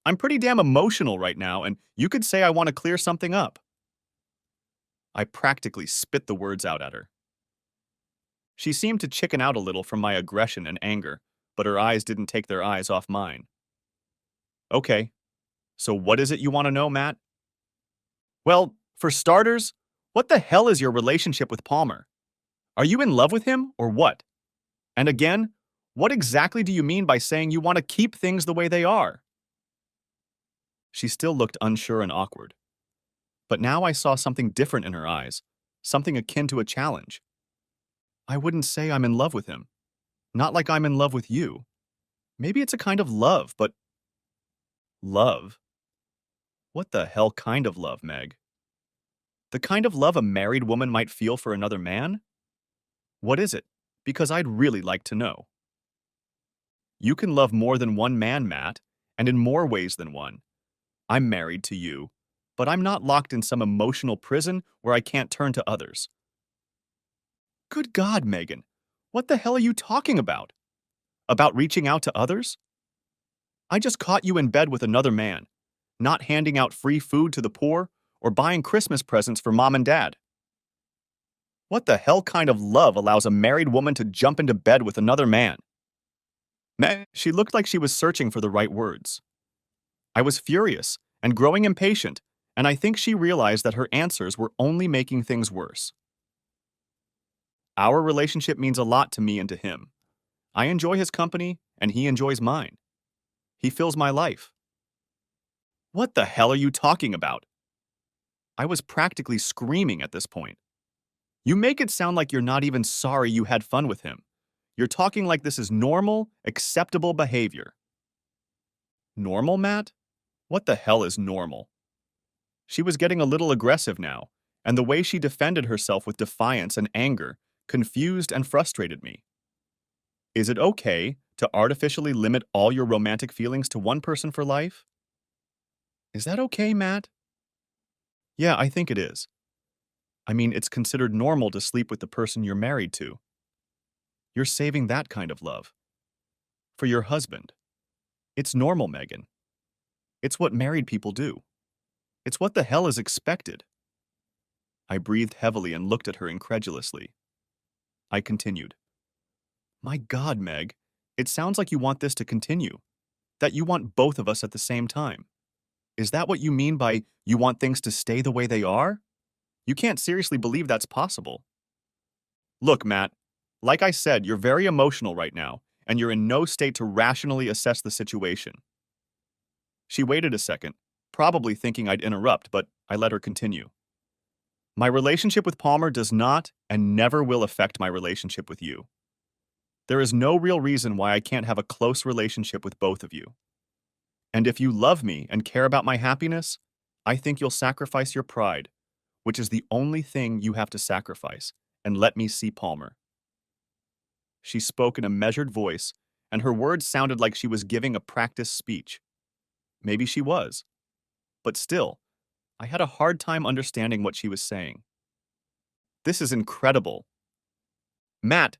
I'm pretty damn emotional right now, and you could say I want to clear something up. I practically spit the words out at her. She seemed to chicken out a little from my aggression and anger, but her eyes didn't take their eyes off mine. Okay, so what is it you want to know, Matt? Well, for starters, what the hell is your relationship with Palmer? Are you in love with him, or what? And again, what exactly do you mean by saying you want to keep things the way they are? She still looked unsure and awkward. But now I saw something different in her eyes, something akin to a challenge. I wouldn't say I'm in love with him. Not like I'm in love with you. Maybe it's a kind of love, but Love? What the hell kind of love, Meg? The kind of love a married woman might feel for another man? What is it? Because I'd really like to know. You can love more than one man, Matt, and in more ways than one. I'm married to you, but I'm not locked in some emotional prison where I can't turn to others. Good God, Megan. What the hell are you talking about? About reaching out to others? I just caught you in bed with another man, not handing out free food to the poor or buying Christmas presents for mom and dad. What the hell kind of love allows a married woman to jump into bed with another man? Man, she looked like she was searching for the right words. I was furious and growing impatient, and I think she realized that her answers were only making things worse. Our relationship means a lot to me and to him. I enjoy his company, and he enjoys mine. He fills my life. What the hell are you talking about? I was practically screaming at this point. You make it sound like you're not even sorry you had fun with him. You're talking like this is normal, acceptable behavior. Normal, Matt? What the hell is normal? She was getting a little aggressive now, and the way she defended herself with defiance and anger confused and frustrated me. Is it okay to artificially limit all your romantic feelings to one person for life? Is that okay, Matt? Yeah, I think it is. I mean, it's considered normal to sleep with the person you're married to. You're saving that kind of love. For your husband. It's normal, Megan. It's what married people do. It's what the hell is expected. I breathed heavily and looked at her incredulously. I continued. My God, Meg, it sounds like you want this to continue. That you want both of us at the same time. Is that what you mean by you want things to stay the way they are? You can't seriously believe that's possible. Look, Matt, like I said, you're very emotional right now, and you're in no state to rationally assess the situation. She waited a second, probably thinking I'd interrupt, but I let her continue. My relationship with Palmer does not and never will affect my relationship with you. There is no real reason why I can't have a close relationship with both of you. And if you love me and care about my happiness, I think you'll sacrifice your pride, which is the only thing you have to sacrifice, and let me see Palmer. She spoke in a measured voice, and her words sounded like she was giving a practice speech. Maybe she was. But still, I had a hard time understanding what she was saying. This is incredible. Matt,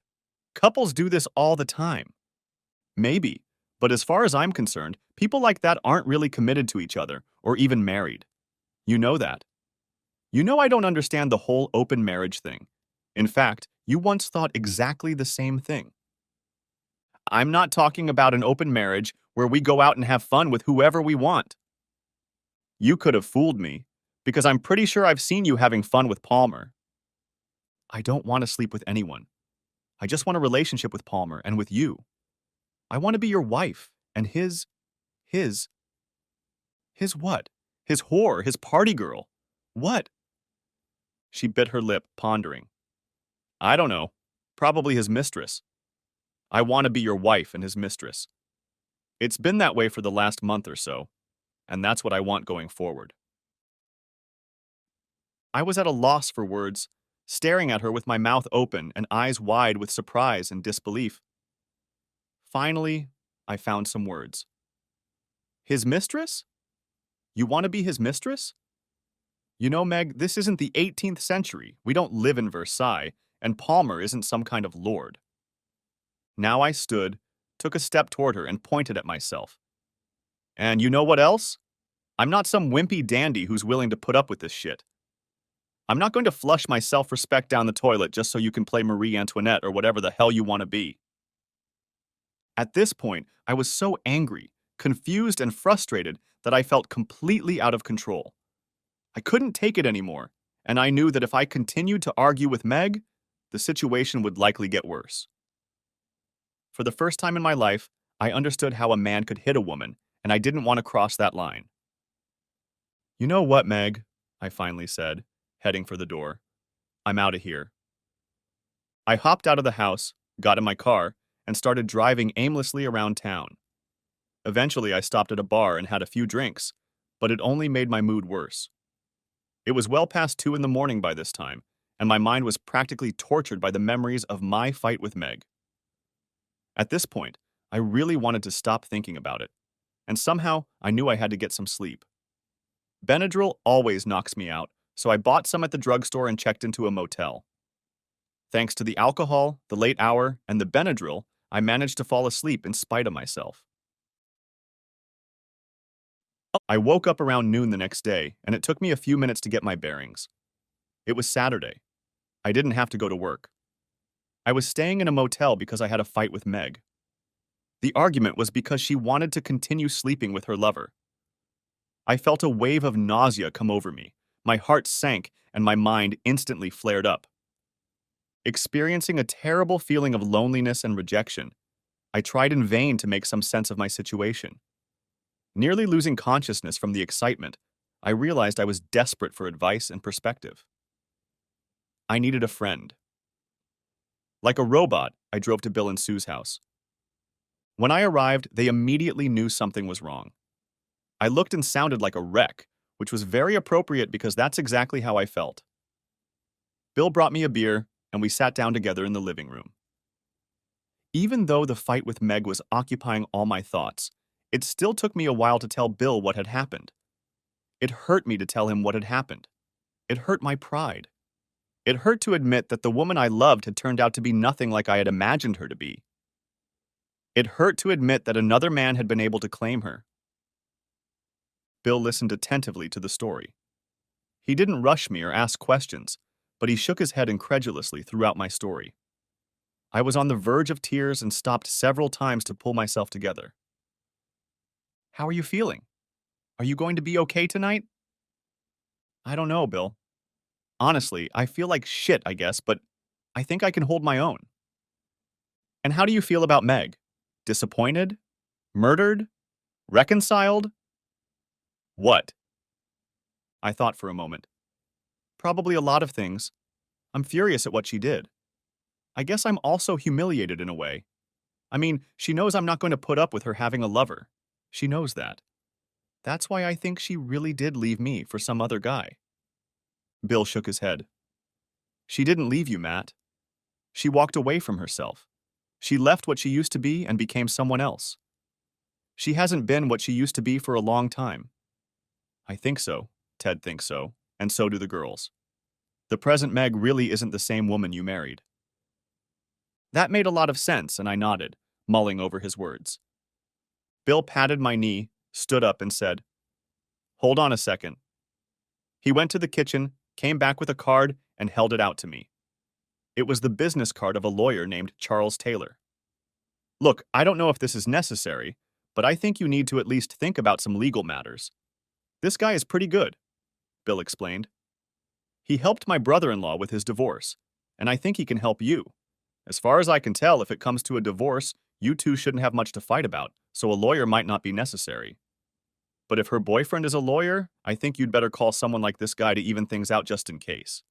couples do this all the time. Maybe, but as far as I'm concerned, people like that aren't really committed to each other or even married. You know that. You know I don't understand the whole open marriage thing. In fact, you once thought exactly the same thing. I'm not talking about an open marriage where we go out and have fun with whoever we want. You could have fooled me, because I'm pretty sure I've seen you having fun with Palmer. I don't want to sleep with anyone. I just want a relationship with Palmer and with you. I want to be your wife and his what? His whore, his party girl. What? She bit her lip, pondering. I don't know. Probably his mistress. I want to be your wife and his mistress. It's been that way for the last month or so, and that's what I want going forward. I was at a loss for words, staring at her with my mouth open and eyes wide with surprise and disbelief. Finally, I found some words. His mistress? You want to be his mistress? You know, Meg, this isn't the 18th century. We don't live in Versailles, and Palmer isn't some kind of lord. Now I stood, took a step toward her, and pointed at myself. And you know what else? I'm not some wimpy dandy who's willing to put up with this shit. I'm not going to flush my self-respect down the toilet just so you can play Marie Antoinette or whatever the hell you want to be. At this point, I was so angry, confused, and frustrated that I felt completely out of control. I couldn't take it anymore, and I knew that if I continued to argue with Meg, the situation would likely get worse. For the first time in my life, I understood how a man could hit a woman, and I didn't want to cross that line. You know what, Meg? I finally said, heading for the door. I'm out of here. I hopped out of the house, got in my car, and started driving aimlessly around town. Eventually, I stopped at a bar and had a few drinks, but it only made my mood worse. It was well past 2 in the morning by this time, and my mind was practically tortured by the memories of my fight with Meg. At this point, I really wanted to stop thinking about it, and somehow I knew I had to get some sleep. Benadryl always knocks me out, so I bought some at the drugstore and checked into a motel. Thanks to the alcohol, the late hour, and the Benadryl, I managed to fall asleep in spite of myself. I woke up around noon the next day, and it took me a few minutes to get my bearings. It was Saturday. I didn't have to go to work. I was staying in a motel because I had a fight with Meg. The argument was because she wanted to continue sleeping with her lover. I felt a wave of nausea come over me. My heart sank, and my mind instantly flared up. Experiencing a terrible feeling of loneliness and rejection, I tried in vain to make some sense of my situation. Nearly losing consciousness from the excitement, I realized I was desperate for advice and perspective. I needed a friend. Like a robot, I drove to Bill and Sue's house. When I arrived, they immediately knew something was wrong. I looked and sounded like a wreck, which was very appropriate because that's exactly how I felt. Bill brought me a beer, and we sat down together in the living room. Even though the fight with Meg was occupying all my thoughts, it still took me a while to tell Bill what had happened. It hurt me to tell him what had happened. It hurt my pride. It hurt to admit that the woman I loved had turned out to be nothing like I had imagined her to be. It hurt to admit that another man had been able to claim her. Bill listened attentively to the story. He didn't rush me or ask questions, but he shook his head incredulously throughout my story. I was on the verge of tears and stopped several times to pull myself together. How are you feeling? Are you going to be okay tonight? I don't know, Bill. Honestly, I feel like shit, I guess, but I think I can hold my own. And how do you feel about Meg? Disappointed? Murdered? Reconciled? What? I thought for a moment. Probably a lot of things. I'm furious at what she did. I guess I'm also humiliated in a way. I mean, she knows I'm not going to put up with her having a lover. She knows that. That's why I think she really did leave me for some other guy. Bill shook his head. She didn't leave you, Matt. She walked away from herself. She left what she used to be and became someone else. She hasn't been what she used to be for a long time. I think so. Ted thinks so, and so do the girls. The present Meg really isn't the same woman you married. That made a lot of sense, and I nodded, mulling over his words. Bill patted my knee, stood up, and said, "Hold on a second." He went to the kitchen, came back with a card, and held it out to me. It was the business card of a lawyer named Charles Taylor. Look, I don't know if this is necessary, but I think you need to at least think about some legal matters. This guy is pretty good, Bill explained. He helped my brother-in-law with his divorce, and I think he can help you. As far as I can tell, if it comes to a divorce, you two shouldn't have much to fight about, so a lawyer might not be necessary. But if her boyfriend is a lawyer, I think you'd better call someone like this guy to even things out just in case.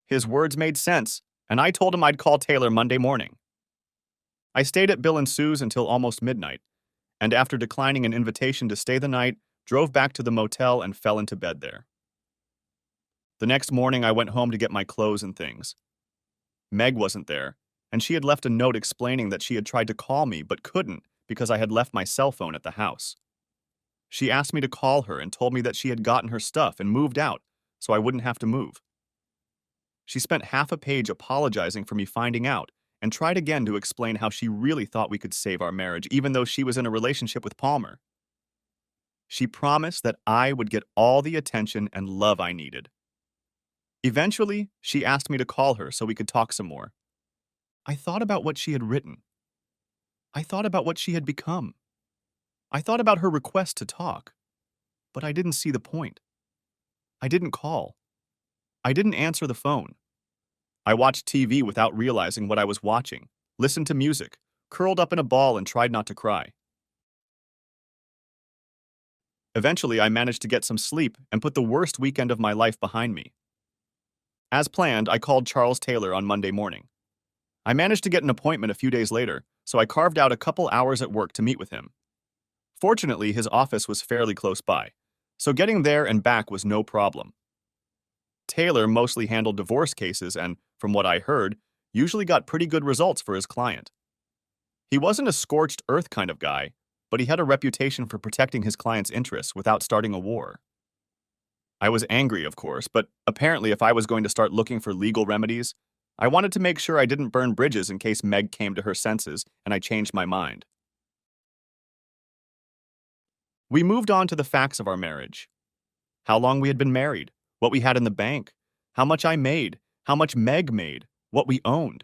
His words made sense, and I told him I'd call Taylor Monday morning. I stayed at Bill and Sue's until almost midnight, and after declining an invitation to stay the night, drove back to the motel and fell into bed there. The next morning, I went home to get my clothes and things. Meg wasn't there, and she had left a note explaining that she had tried to call me but couldn't because I had left my cell phone at the house. She asked me to call her and told me that she had gotten her stuff and moved out so I wouldn't have to move. She spent half a page apologizing for me finding out and tried again to explain how she really thought we could save our marriage even though she was in a relationship with Palmer. She promised that I would get all the attention and love I needed. Eventually, she asked me to call her so we could talk some more. I thought about what she had written. I thought about what she had become. I thought about her request to talk, but I didn't see the point. I didn't call. I didn't answer the phone. I watched TV without realizing what I was watching, listened to music, curled up in a ball and tried not to cry. Eventually, I managed to get some sleep and put the worst weekend of my life behind me. As planned, I called Charles Taylor on Monday morning. I managed to get an appointment a few days later, so I carved out a couple hours at work to meet with him. Fortunately, his office was fairly close by, so getting there and back was no problem. Taylor mostly handled divorce cases and, from what I heard, usually got pretty good results for his client. He wasn't a scorched earth kind of guy, but he had a reputation for protecting his client's interests without starting a war. I was angry, of course, but apparently if I was going to start looking for legal remedies, I wanted to make sure I didn't burn bridges in case Meg came to her senses and I changed my mind. We moved on to the facts of our marriage. How long we had been married, what we had in the bank, how much I made, how much Meg made, what we owned.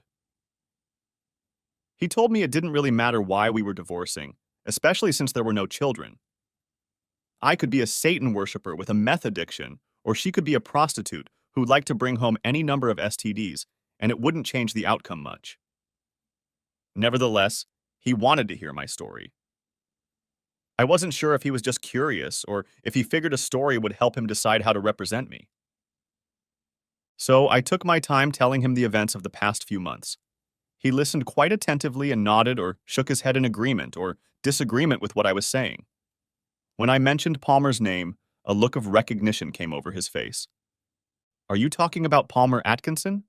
He told me it didn't really matter why we were divorcing, especially since there were no children. I could be a Satan worshiper with a meth addiction, or she could be a prostitute who'd like to bring home any number of STDs, and it wouldn't change the outcome much. Nevertheless, he wanted to hear my story. I wasn't sure if he was just curious or if he figured a story would help him decide how to represent me. So I took my time telling him the events of the past few months. He listened quite attentively and nodded or shook his head in agreement or disagreement with what I was saying. When I mentioned Palmer's name, a look of recognition came over his face. Are you talking about Palmer Atkinson?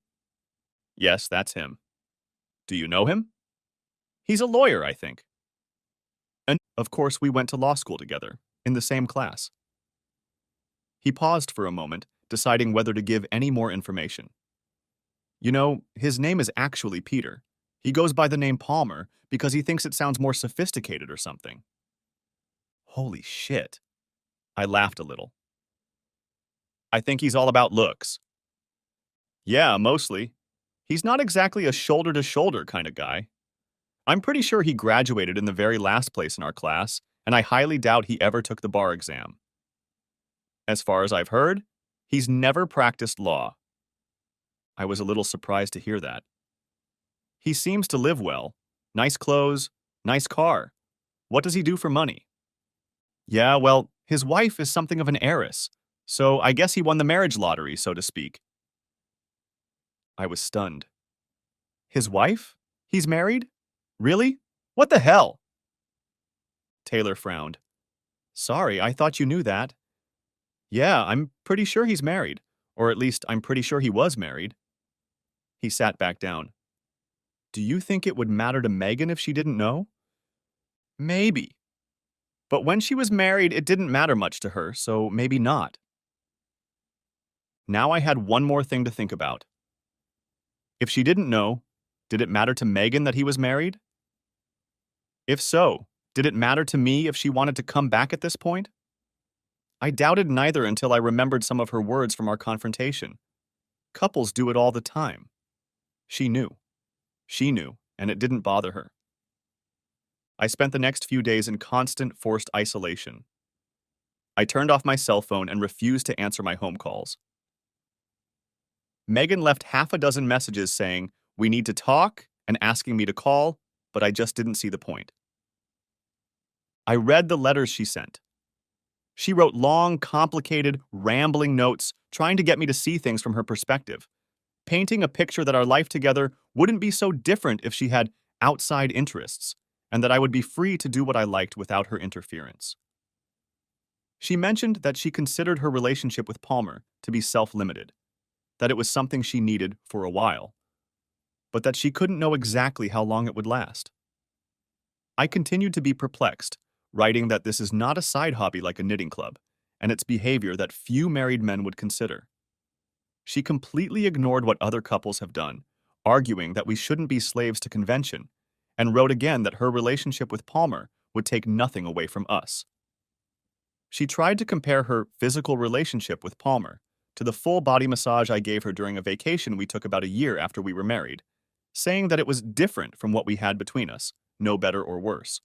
Yes, that's him. Do you know him? He's a lawyer, I think. And, of course, we went to law school together, in the same class. He paused for a moment, deciding whether to give any more information. You know, his name is actually Peter. He goes by the name Palmer because he thinks it sounds more sophisticated or something. Holy shit. I laughed a little. I think he's all about looks. Yeah, mostly. He's not exactly a shoulder-to-shoulder kind of guy. I'm pretty sure he graduated in the very last place in our class, and I highly doubt he ever took the bar exam. As far as I've heard, he's never practiced law. I was a little surprised to hear that. He seems to live well. Nice clothes, nice car. What does he do for money? Yeah, well, his wife is something of an heiress, so I guess he won the marriage lottery, so to speak. I was stunned. His wife? He's married? Really? What the hell? Taylor frowned. Sorry, I thought you knew that. Yeah, I'm pretty sure he's married, or at least I'm pretty sure he was married. He sat back down. Do you think it would matter to Megan if she didn't know? Maybe. But when she was married, it didn't matter much to her, so maybe not. Now I had one more thing to think about. If she didn't know, did it matter to Megan that he was married? If so, did it matter to me if she wanted to come back at this point? I doubted neither until I remembered some of her words from our confrontation. Couples do it all the time. She knew. She knew, and it didn't bother her. I spent the next few days in constant forced isolation. I turned off my cell phone and refused to answer my home calls. Megan left half a dozen messages saying, "We need to talk," and asking me to call, but I just didn't see the point. I read the letters she sent. She wrote long, complicated, rambling notes trying to get me to see things from her perspective, painting a picture that our life together wouldn't be so different if she had outside interests, and that I would be free to do what I liked without her interference. She mentioned that she considered her relationship with Palmer to be self-limited, that it was something she needed for a while, but that she couldn't know exactly how long it would last. I continued to be perplexed, writing that this is not a side hobby like a knitting club, and its behavior that few married men would consider. She completely ignored what other couples have done, arguing that we shouldn't be slaves to convention, and wrote again that her relationship with Palmer would take nothing away from us. She tried to compare her physical relationship with Palmer to the full body massage I gave her during a vacation we took about a year after we were married, saying that it was different from what we had between us, no better or worse.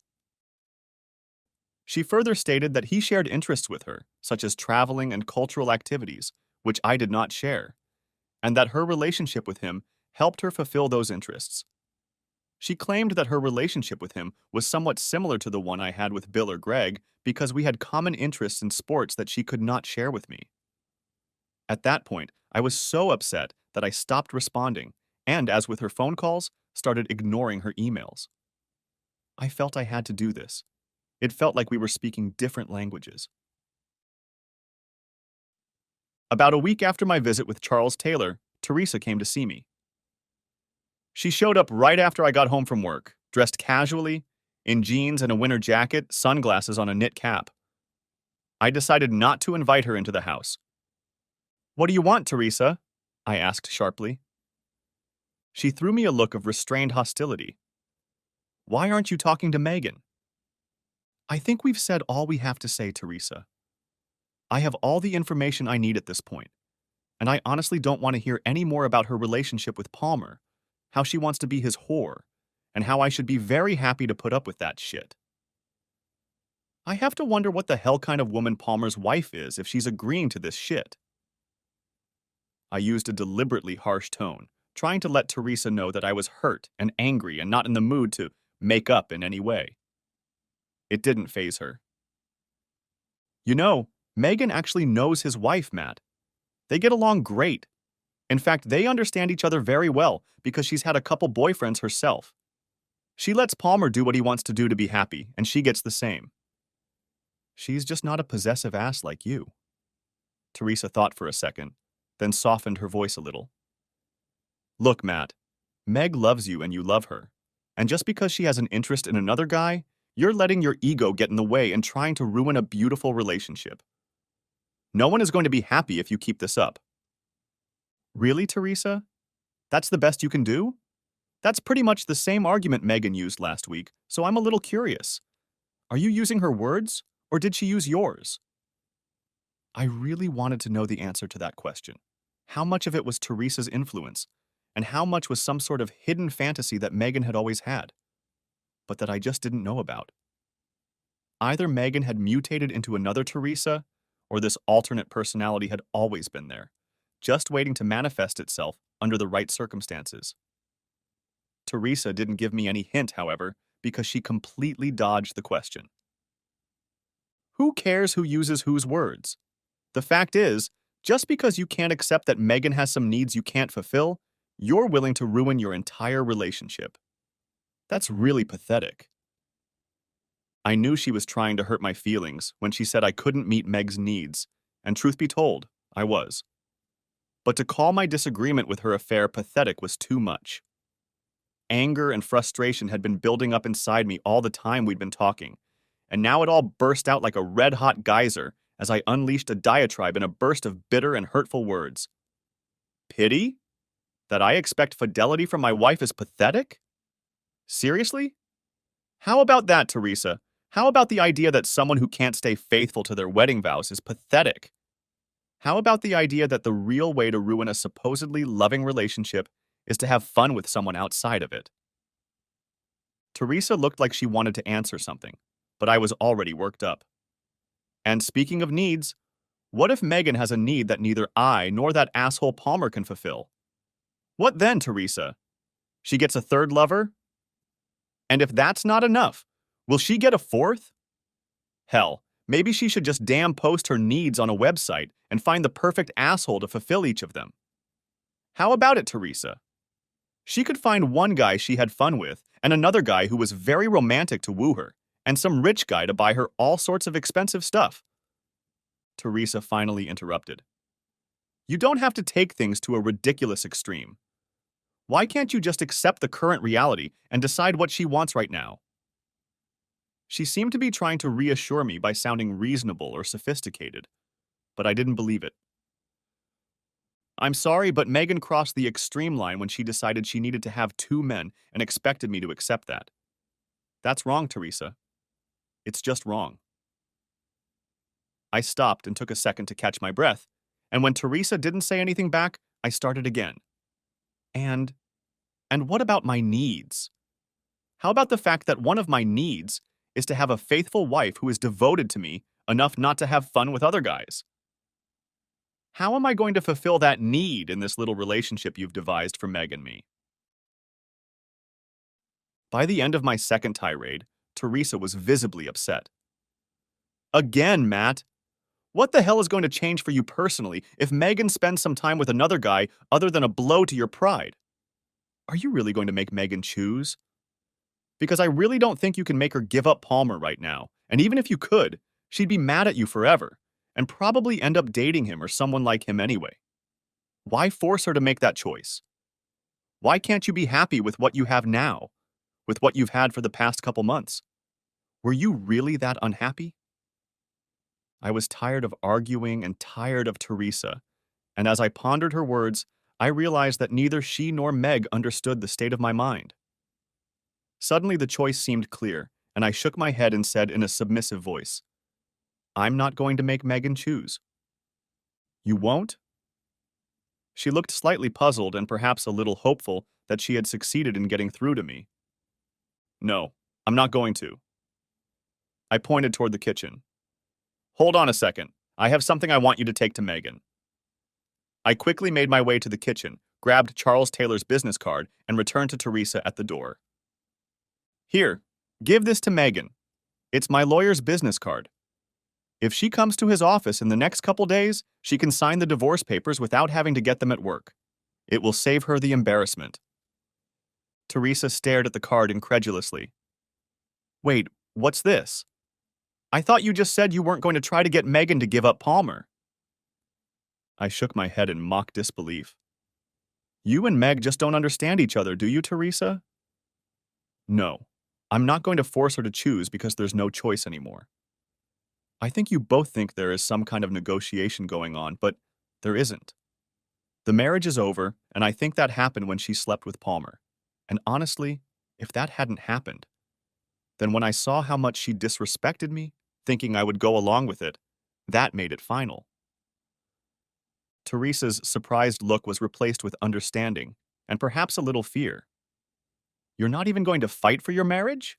She further stated that he shared interests with her, such as traveling and cultural activities, which I did not share, and that her relationship with him helped her fulfill those interests. She claimed that her relationship with him was somewhat similar to the one I had with Bill or Greg because we had common interests in sports that she could not share with me. At that point, I was so upset that I stopped responding and, as with her phone calls, started ignoring her emails. I felt I had to do this. It felt like we were speaking different languages. About a week after my visit with Charles Taylor, Teresa came to see me. She showed up right after I got home from work, dressed casually, in jeans and a winter jacket, sunglasses on a knit cap. I decided not to invite her into the house. "What do you want, Teresa?" I asked sharply. She threw me a look of restrained hostility. "Why aren't you talking to Megan?" "I think we've said all we have to say, Teresa. I have all the information I need at this point, and I honestly don't want to hear any more about her relationship with Palmer, how she wants to be his whore, and how I should be very happy to put up with that shit. I have to wonder what the hell kind of woman Palmer's wife is if she's agreeing to this shit." I used a deliberately harsh tone, trying to let Teresa know that I was hurt and angry and not in the mood to make up in any way. It didn't faze her. "You know, Megan actually knows his wife, Matt. They get along great. In fact, they understand each other very well because she's had a couple boyfriends herself. She lets Palmer do what he wants to do to be happy, and she gets the same. She's just not a possessive ass like you." Teresa thought for a second, then softened her voice a little. "Look, Matt, Meg loves you and you love her. And just because she has an interest in another guy, you're letting your ego get in the way and trying to ruin a beautiful relationship. No one is going to be happy if you keep this up." "Really, Teresa? That's the best you can do?" "That's pretty much the same argument Megan used last week, so I'm a little curious. Are you using her words, or did she use yours?" I really wanted to know the answer to that question. How much of it was Teresa's influence, and how much was some sort of hidden fantasy that Megan had always had, but that I just didn't know about? Either Megan had mutated into another Teresa, or this alternate personality had always been there, just waiting to manifest itself under the right circumstances. Teresa didn't give me any hint, however, because she completely dodged the question. Who cares who uses whose words? The fact is, just because you can't accept that Megan has some needs you can't fulfill, you're willing to ruin your entire relationship. That's really pathetic. I knew she was trying to hurt my feelings when she said I couldn't meet Meg's needs, and truth be told, I was. But to call my disagreement with her affair pathetic was too much. Anger and frustration had been building up inside me all the time we'd been talking, and now it all burst out like a red-hot geyser as I unleashed a diatribe in a burst of bitter and hurtful words. Pity? That I expect fidelity from my wife is pathetic? Seriously? How about that, Teresa? How about the idea that someone who can't stay faithful to their wedding vows is pathetic? How about the idea that the real way to ruin a supposedly loving relationship is to have fun with someone outside of it? Teresa looked like she wanted to answer something, but I was already worked up. And speaking of needs, what if Megan has a need that neither I nor that asshole Palmer can fulfill? What then, Teresa? She gets a third lover? And if that's not enough, will she get a fourth? Hell, maybe she should just damn post her needs on a website and find the perfect asshole to fulfill each of them. How about it, Teresa? She could find one guy she had fun with and another guy who was very romantic to woo her, and some rich guy to buy her all sorts of expensive stuff. Teresa finally interrupted. You don't have to take things to a ridiculous extreme. Why can't you just accept the current reality and decide what she wants right now? She seemed to be trying to reassure me by sounding reasonable or sophisticated, but I didn't believe it. I'm sorry, but Megan crossed the extreme line when she decided she needed to have two men and expected me to accept that. That's wrong, Teresa. It's just wrong. I stopped and took a second to catch my breath, and when Teresa didn't say anything back, I started again. And what about my needs? How about the fact that one of my needs is to have a faithful wife who is devoted to me enough not to have fun with other guys? How am I going to fulfill that need in this little relationship you've devised for Meg and me? By the end of my second tirade, Teresa was visibly upset. Again, Matt. What the hell is going to change for you personally if Megan spends some time with another guy other than a blow to your pride? Are you really going to make Megan choose? Because I really don't think you can make her give up Palmer right now, And even if you could, she'd be mad at you forever and probably end up dating him or someone like him anyway. Why force her to make that choice? Why can't you be happy with what you have now, with what you've had for the past couple months? Were you really that unhappy? I was tired of arguing and tired of Teresa, and as I pondered her words, I realized that neither she nor Meg understood the state of my mind. Suddenly the choice seemed clear, and I shook my head and said in a submissive voice, I'm not going to make Megan choose. You won't? She looked slightly puzzled and perhaps a little hopeful that she had succeeded in getting through to me. No, I'm not going to. I pointed toward the kitchen. Hold on a second. I have something I want you to take to Megan. I quickly made my way to the kitchen, grabbed Charles Taylor's business card, and returned to Teresa at the door. Here, give this to Megan. It's my lawyer's business card. If she comes to his office in the next couple days, she can sign the divorce papers without having to get them at work. It will save her the embarrassment. Teresa stared at the card incredulously. Wait, what's this? I thought you just said you weren't going to try to get Megan to give up Palmer. I shook my head in mock disbelief. You and Meg just don't understand each other, do you, Teresa? No, I'm not going to force her to choose because there's no choice anymore. I think you both think there is some kind of negotiation going on, but there isn't. The marriage is over, and I think that happened when she slept with Palmer. And honestly, if that hadn't happened, then when I saw how much she disrespected me, thinking I would go along with it, that made it final. Teresa's surprised look was replaced with understanding, and perhaps a little fear. You're not even going to fight for your marriage?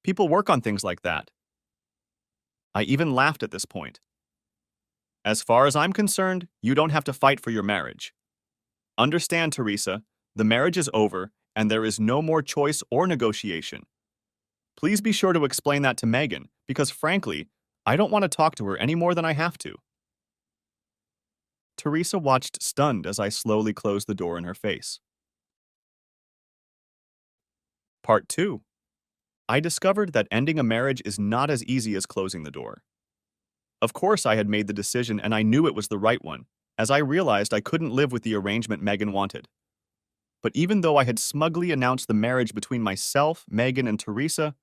People work on things like that. I even laughed at this point. As far as I'm concerned, you don't have to fight for your marriage. Understand, Teresa, the marriage is over, and there is no more choice or negotiation. Please be sure to explain that to Megan, because frankly, I don't want to talk to her any more than I have to. Teresa watched stunned as I slowly closed the door in her face. Part 2. I discovered that ending a marriage is not as easy as closing the door. Of course, I had made the decision and I knew it was the right one, as I realized I couldn't live with the arrangement Megan wanted. But even though I had smugly announced the marriage between myself, Megan, and Teresa,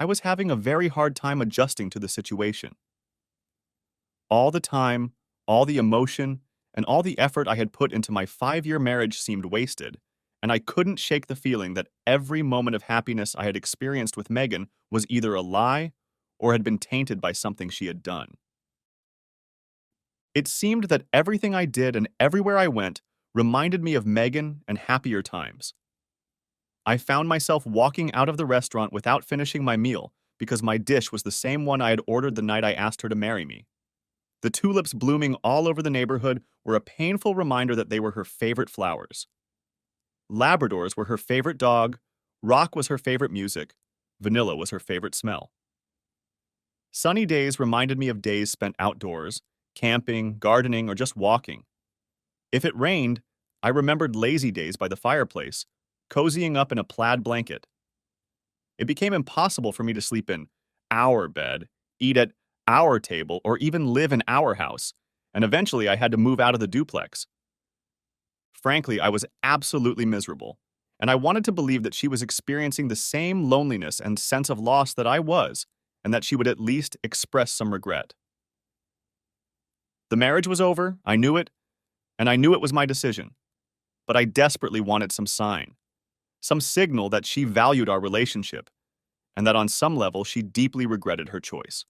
I was having a very hard time adjusting to the situation. All the time, all the emotion, and all the effort I had put into my 5-year marriage seemed wasted, and I couldn't shake the feeling that every moment of happiness I had experienced with Megan was either a lie or had been tainted by something she had done. It seemed that everything I did and everywhere I went reminded me of Megan and happier times. I found myself walking out of the restaurant without finishing my meal because my dish was the same one I had ordered the night I asked her to marry me. The tulips blooming all over the neighborhood were a painful reminder that they were her favorite flowers. Labradors were her favorite dog, rock was her favorite music, vanilla was her favorite smell. Sunny days reminded me of days spent outdoors, camping, gardening, or just walking. If it rained, I remembered lazy days by the fireplace, cozying up in a plaid blanket. It became impossible for me to sleep in our bed, eat at our table, or even live in our house, and eventually I had to move out of the duplex. Frankly, I was absolutely miserable, and I wanted to believe that she was experiencing the same loneliness and sense of loss that I was, and that she would at least express some regret. The marriage was over, I knew it, and I knew it was my decision. But I desperately wanted some sign, some signal that she valued our relationship, and that on some level she deeply regretted her choice.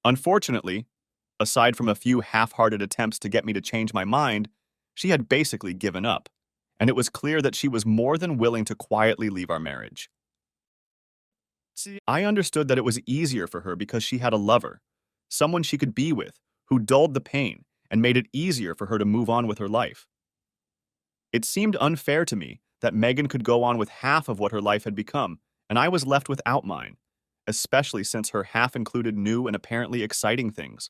Unfortunately, aside from a few half-hearted attempts to get me to change my mind, she had basically given up, and it was clear that she was more than willing to quietly leave our marriage. I understood that it was easier for her because she had a lover, someone she could be with, who dulled the pain and made it easier for her to move on with her life. It seemed unfair to me that Megan could go on with half of what her life had become, and I was left without mine, especially since her half included new and apparently exciting things.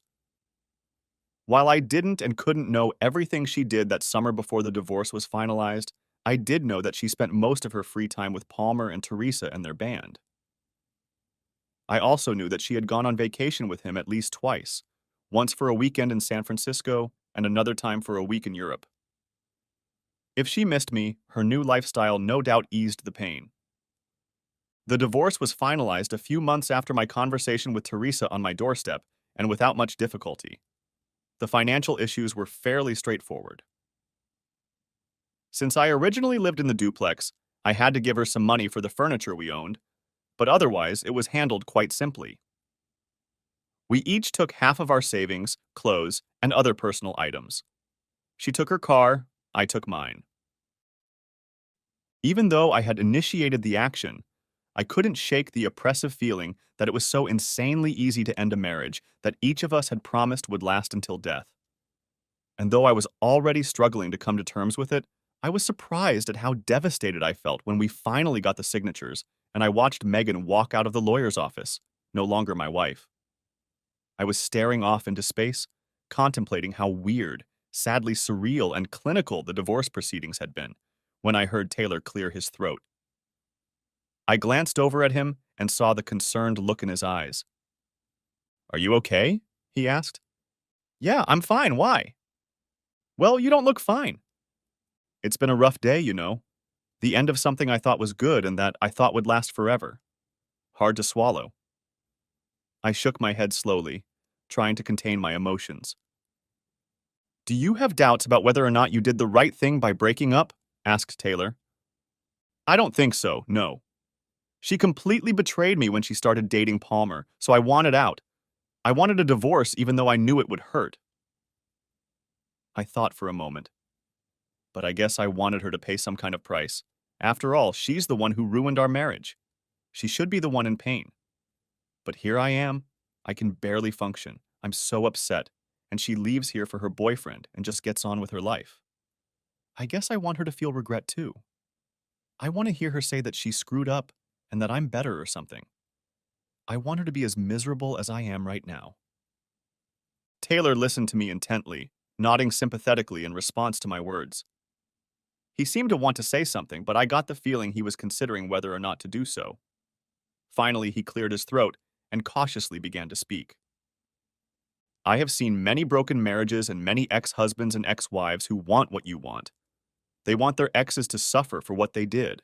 While I didn't and couldn't know everything she did that summer before the divorce was finalized, I did know that she spent most of her free time with Palmer and Teresa and their band. I also knew that she had gone on vacation with him at least twice, once for a weekend in San Francisco and another time for a week in Europe. If she missed me, her new lifestyle no doubt eased the pain. The divorce was finalized a few months after my conversation with Teresa on my doorstep, and without much difficulty. The financial issues were fairly straightforward. Since I originally lived in the duplex, I had to give her some money for the furniture we owned, but otherwise it was handled quite simply. We each took half of our savings, clothes, and other personal items. She took her car, I took mine. Even though I had initiated the action, I couldn't shake the oppressive feeling that it was so insanely easy to end a marriage that each of us had promised would last until death. And though I was already struggling to come to terms with it, I was surprised at how devastated I felt when we finally got the signatures and I watched Megan walk out of the lawyer's office, no longer my wife. I was staring off into space, contemplating how weird, sadly surreal, and clinical the divorce proceedings had been, when I heard Taylor clear his throat. I glanced over at him and saw the concerned look in his eyes. "Are you okay?" he asked. "Yeah, I'm fine. Why?" "Well, you don't look fine." "It's been a rough day, you know. The end of something I thought was good and that I thought would last forever. Hard to swallow." I shook my head slowly, trying to contain my emotions. "Do you have doubts about whether or not you did the right thing by breaking up?" asked Taylor. "I don't think so, no. She completely betrayed me when she started dating Palmer, so I wanted out. I wanted a divorce even though I knew it would hurt." I thought for a moment. But I guess I wanted her to pay some kind of price. After all, she's the one who ruined our marriage. She should be the one in pain. But here I am. I can barely function. I'm so upset. And she leaves here for her boyfriend and just gets on with her life. I guess I want her to feel regret too. I want to hear her say that she screwed up and that I'm better or something. I want her to be as miserable as I am right now. Taylor listened to me intently, nodding sympathetically in response to my words. He seemed to want to say something, but I got the feeling he was considering whether or not to do so. Finally, he cleared his throat and cautiously began to speak. "I have seen many broken marriages and many ex-husbands and ex-wives who want what you want. They want their exes to suffer for what they did.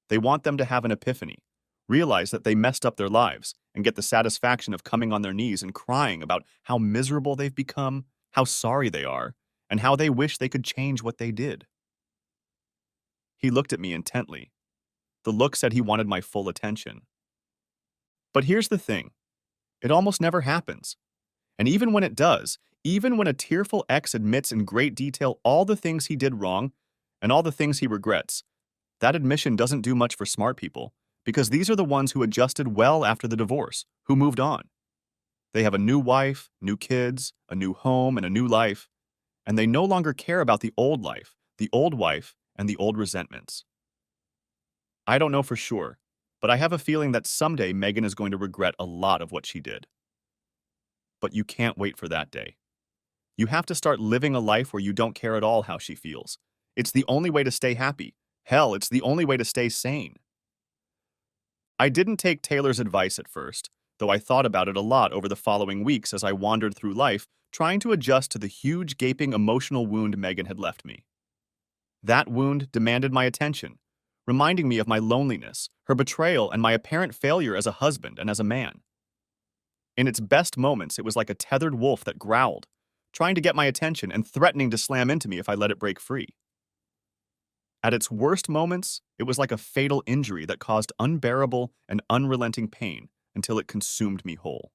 They want them to have an epiphany, realize that they messed up their lives, and get the satisfaction of coming on their knees and crying about how miserable they've become, how sorry they are, and how they wish they could change what they did." He looked at me intently. The look said he wanted my full attention. But here's the thing. It almost never happens. And even when it does, even when a tearful ex admits in great detail all the things he did wrong and all the things he regrets, that admission doesn't do much for smart people, because these are the ones who adjusted well after the divorce, who moved on. They have a new wife, new kids, a new home, and a new life, and they no longer care about the old life, the old wife, and the old resentments. I don't know for sure, but I have a feeling that someday Megan is going to regret a lot of what she did. But you can't wait for that day. You have to start living a life where you don't care at all how she feels. It's the only way to stay happy. Hell, it's the only way to stay sane. I didn't take Taylor's advice at first, though I thought about it a lot over the following weeks as I wandered through life, trying to adjust to the huge, gaping emotional wound Megan had left me. That wound demanded my attention, reminding me of my loneliness, her betrayal, and my apparent failure as a husband and as a man. In its best moments, it was like a tethered wolf that growled, trying to get my attention and threatening to slam into me if I let it break free. At its worst moments, it was like a fatal injury that caused unbearable and unrelenting pain until it consumed me whole.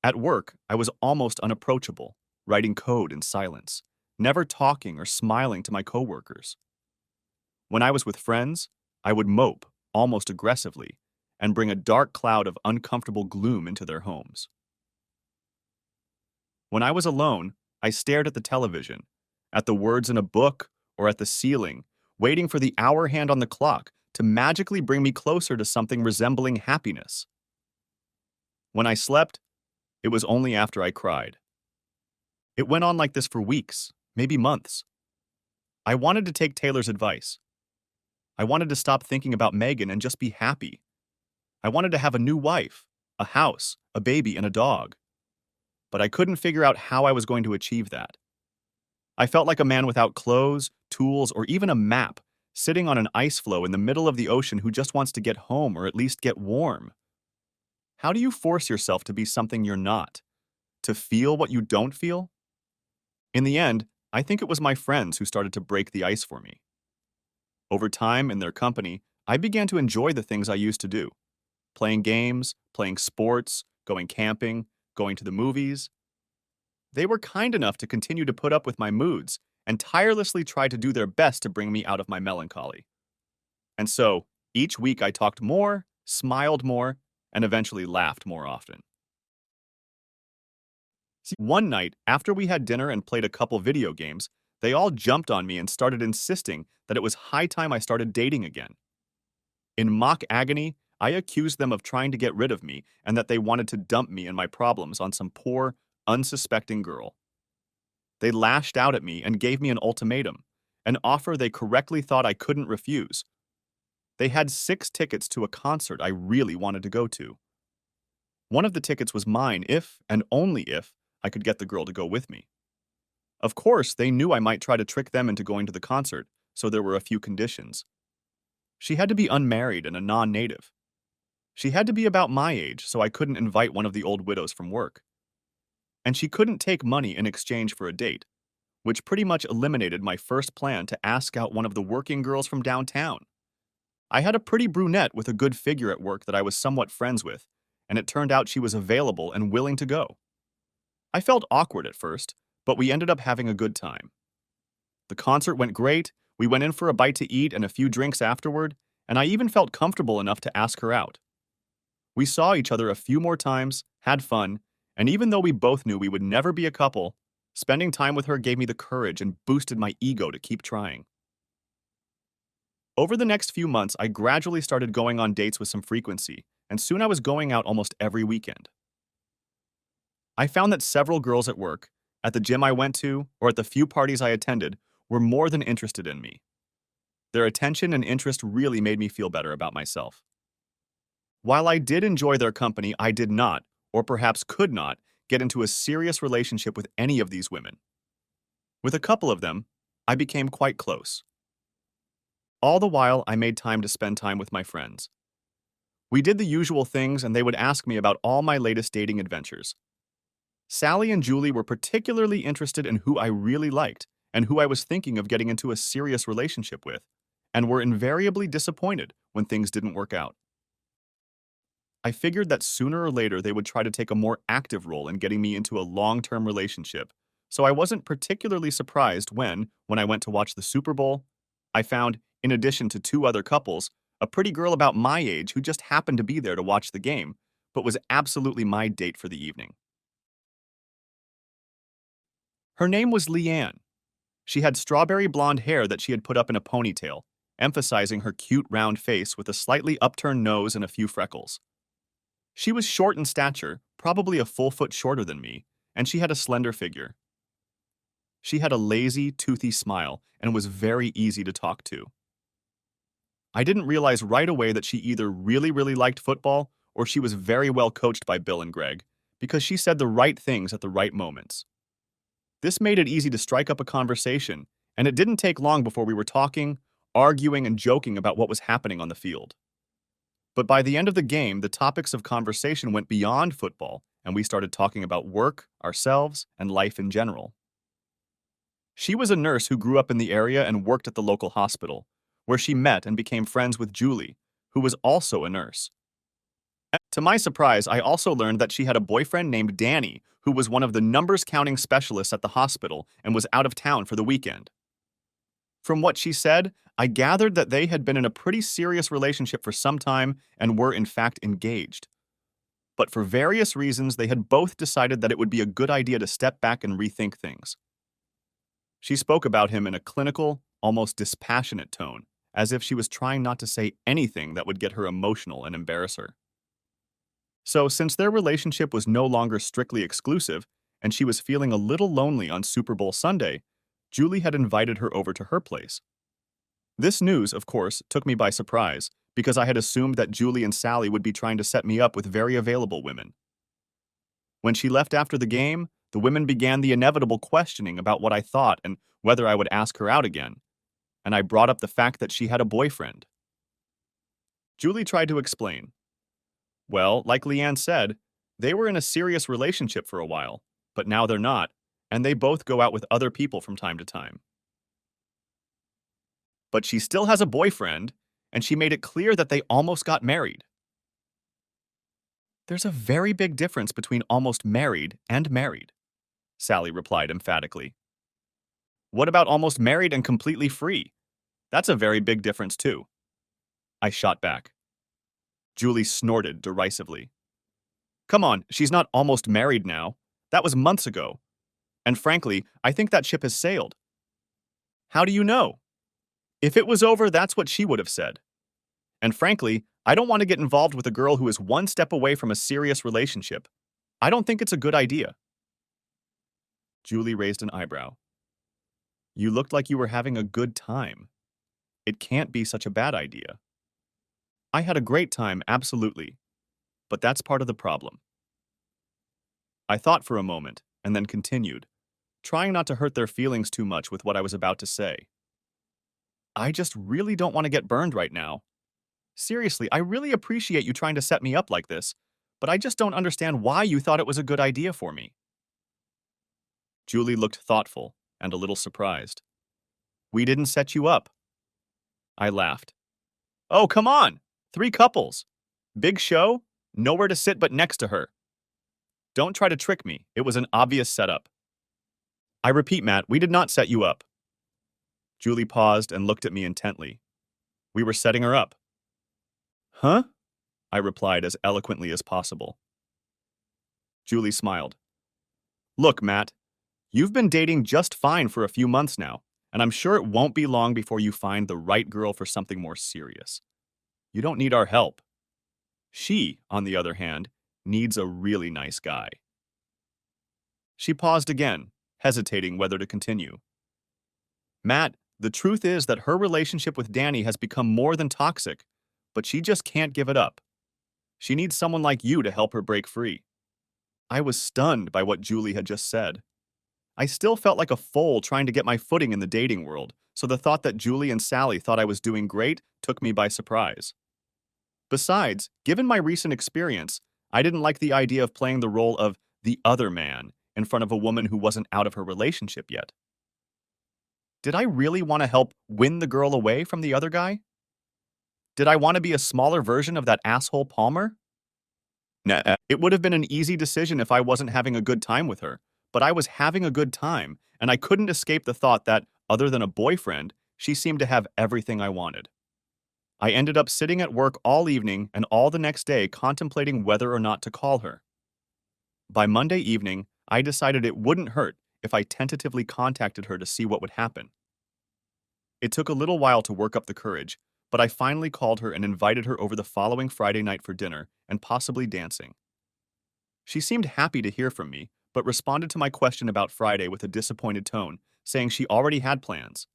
At work, I was almost unapproachable, writing code in silence, never talking or smiling to my coworkers. When I was with friends, I would mope, almost aggressively, and bring a dark cloud of uncomfortable gloom into their homes. When I was alone, I stared at the television, at the words in a book, or at the ceiling, waiting for the hour hand on the clock to magically bring me closer to something resembling happiness. When I slept, it was only after I cried. It went on like this for weeks, maybe months. I wanted to take Taylor's advice. I wanted to stop thinking about Megan and just be happy. I wanted to have a new wife, a house, a baby, and a dog. But I couldn't figure out how I was going to achieve that. I felt like a man without clothes, tools, or even a map, sitting on an ice floe in the middle of the ocean who just wants to get home or at least get warm. How do you force yourself to be something you're not? To feel what you don't feel? In the end, I think it was my friends who started to break the ice for me. Over time, in their company, I began to enjoy the things I used to do: playing games, playing sports, going camping, going to the movies. They were kind enough to continue to put up with my moods and tirelessly try to do their best to bring me out of my melancholy. And so, each week I talked more, smiled more, and eventually laughed more often. See, one night, after we had dinner and played a couple video games, they all jumped on me and started insisting that it was high time I started dating again. In mock agony, I accused them of trying to get rid of me and that they wanted to dump me and my problems on some poor, unsuspecting girl. They lashed out at me and gave me an ultimatum, an offer they correctly thought I couldn't refuse. They had 6 tickets to a concert I really wanted to go to. One of the tickets was mine if, and only if, I could get the girl to go with me. Of course, they knew I might try to trick them into going to the concert, so there were a few conditions. She had to be unmarried and a non-native. She had to be about my age, so I couldn't invite one of the old widows from work. And she couldn't take money in exchange for a date, which pretty much eliminated my first plan to ask out one of the working girls from downtown. I had a pretty brunette with a good figure at work that I was somewhat friends with, and it turned out she was available and willing to go. I felt awkward at first, but we ended up having a good time. The concert went great, we went in for a bite to eat and a few drinks afterward, and I even felt comfortable enough to ask her out. We saw each other a few more times, had fun, and even though we both knew we would never be a couple, spending time with her gave me the courage and boosted my ego to keep trying. Over the next few months, I gradually started going on dates with some frequency, and soon I was going out almost every weekend. I found that several girls at work, at the gym I went to, or at the few parties I attended, were more than interested in me. Their attention and interest really made me feel better about myself. While I did enjoy their company, I did not, or perhaps could not, get into a serious relationship with any of these women. With a couple of them, I became quite close. All the while, I made time to spend time with my friends. We did the usual things, and they would ask me about all my latest dating adventures. Sally and Julie were particularly interested in who I really liked and who I was thinking of getting into a serious relationship with, and were invariably disappointed when things didn't work out. I figured that sooner or later they would try to take a more active role in getting me into a long-term relationship, so I wasn't particularly surprised when I went to watch the Super Bowl, I found, in addition to 2 other couples, a pretty girl about my age who just happened to be there to watch the game, but was absolutely my date for the evening. Her name was Leanne. She had strawberry blonde hair that she had put up in a ponytail, emphasizing her cute round face with a slightly upturned nose and a few freckles. She was short in stature, probably a full foot shorter than me, and she had a slender figure. She had a lazy, toothy smile and was very easy to talk to. I didn't realize right away that she either really liked football or she was very well coached by Bill and Greg, because she said the right things at the right moments. This made it easy to strike up a conversation, and it didn't take long before we were talking, arguing, and joking about what was happening on the field. But by the end of the game, the topics of conversation went beyond football, and we started talking about work, ourselves, and life in general. She was a nurse who grew up in the area and worked at the local hospital, where she met and became friends with Julie, who was also a nurse. To my surprise, I also learned that she had a boyfriend named Danny, who was one of the numbers counting specialists at the hospital and was out of town for the weekend. From what she said, I gathered that they had been in a pretty serious relationship for some time and were in fact engaged. But for various reasons, they had both decided that it would be a good idea to step back and rethink things. She spoke about him in a clinical, almost dispassionate tone, as if she was trying not to say anything that would get her emotional and embarrass her. So, since their relationship was no longer strictly exclusive, and she was feeling a little lonely on Super Bowl Sunday, Julie had invited her over to her place. This news, of course, took me by surprise, because I had assumed that Julie and Sally would be trying to set me up with very available women. When she left after the game, the women began the inevitable questioning about what I thought and whether I would ask her out again, and I brought up the fact that she had a boyfriend. Julie tried to explain. Well, like Leanne said, they were in a serious relationship for a while, but now they're not, and they both go out with other people from time to time. But she still has a boyfriend, and she made it clear that they almost got married. There's a very big difference between almost married and married, Sally replied emphatically. What about almost married and completely free? That's a very big difference, too. I shot back. Julie snorted derisively. Come on, she's not almost married now. That was months ago. And frankly, I think that ship has sailed. How do you know? If it was over, that's what she would have said. And frankly, I don't want to get involved with a girl who is one step away from a serious relationship. I don't think it's a good idea. Julie raised an eyebrow. You looked like you were having a good time. It can't be such a bad idea. I had a great time, absolutely. But that's part of the problem. I thought for a moment, and then continued, trying not to hurt their feelings too much with what I was about to say. I just really don't want to get burned right now. Seriously, I really appreciate you trying to set me up like this, but I just don't understand why you thought it was a good idea for me. Julie looked thoughtful and a little surprised. We didn't set you up. I laughed. Oh, come on! 3 couples. Big show, nowhere to sit but next to her. Don't try to trick me. It was an obvious setup. I repeat, Matt, we did not set you up. Julie paused and looked at me intently. We were setting her up. Huh? I replied as eloquently as possible. Julie smiled. Look, Matt, you've been dating just fine for a few months now, and I'm sure it won't be long before you find the right girl for something more serious. You don't need our help. She, on the other hand, needs a really nice guy. She paused again, hesitating whether to continue. Matt, the truth is that her relationship with Danny has become more than toxic, but she just can't give it up. She needs someone like you to help her break free. I was stunned by what Julie had just said. I still felt like a fool trying to get my footing in the dating world, so the thought that Julie and Sally thought I was doing great took me by surprise. Besides, given my recent experience, I didn't like the idea of playing the role of the other man in front of a woman who wasn't out of her relationship yet. Did I really want to help win the girl away from the other guy? Did I want to be a smaller version of that asshole Palmer? Nah, it would have been an easy decision if I wasn't having a good time with her, but I was having a good time, and I couldn't escape the thought that, other than a boyfriend, she seemed to have everything I wanted. I ended up sitting at work all evening and all the next day contemplating whether or not to call her. By Monday evening, I decided it wouldn't hurt if I tentatively contacted her to see what would happen. It took a little while to work up the courage, but I finally called her and invited her over the following Friday night for dinner and possibly dancing. She seemed happy to hear from me, but responded to my question about Friday with a disappointed tone, saying she already had plans.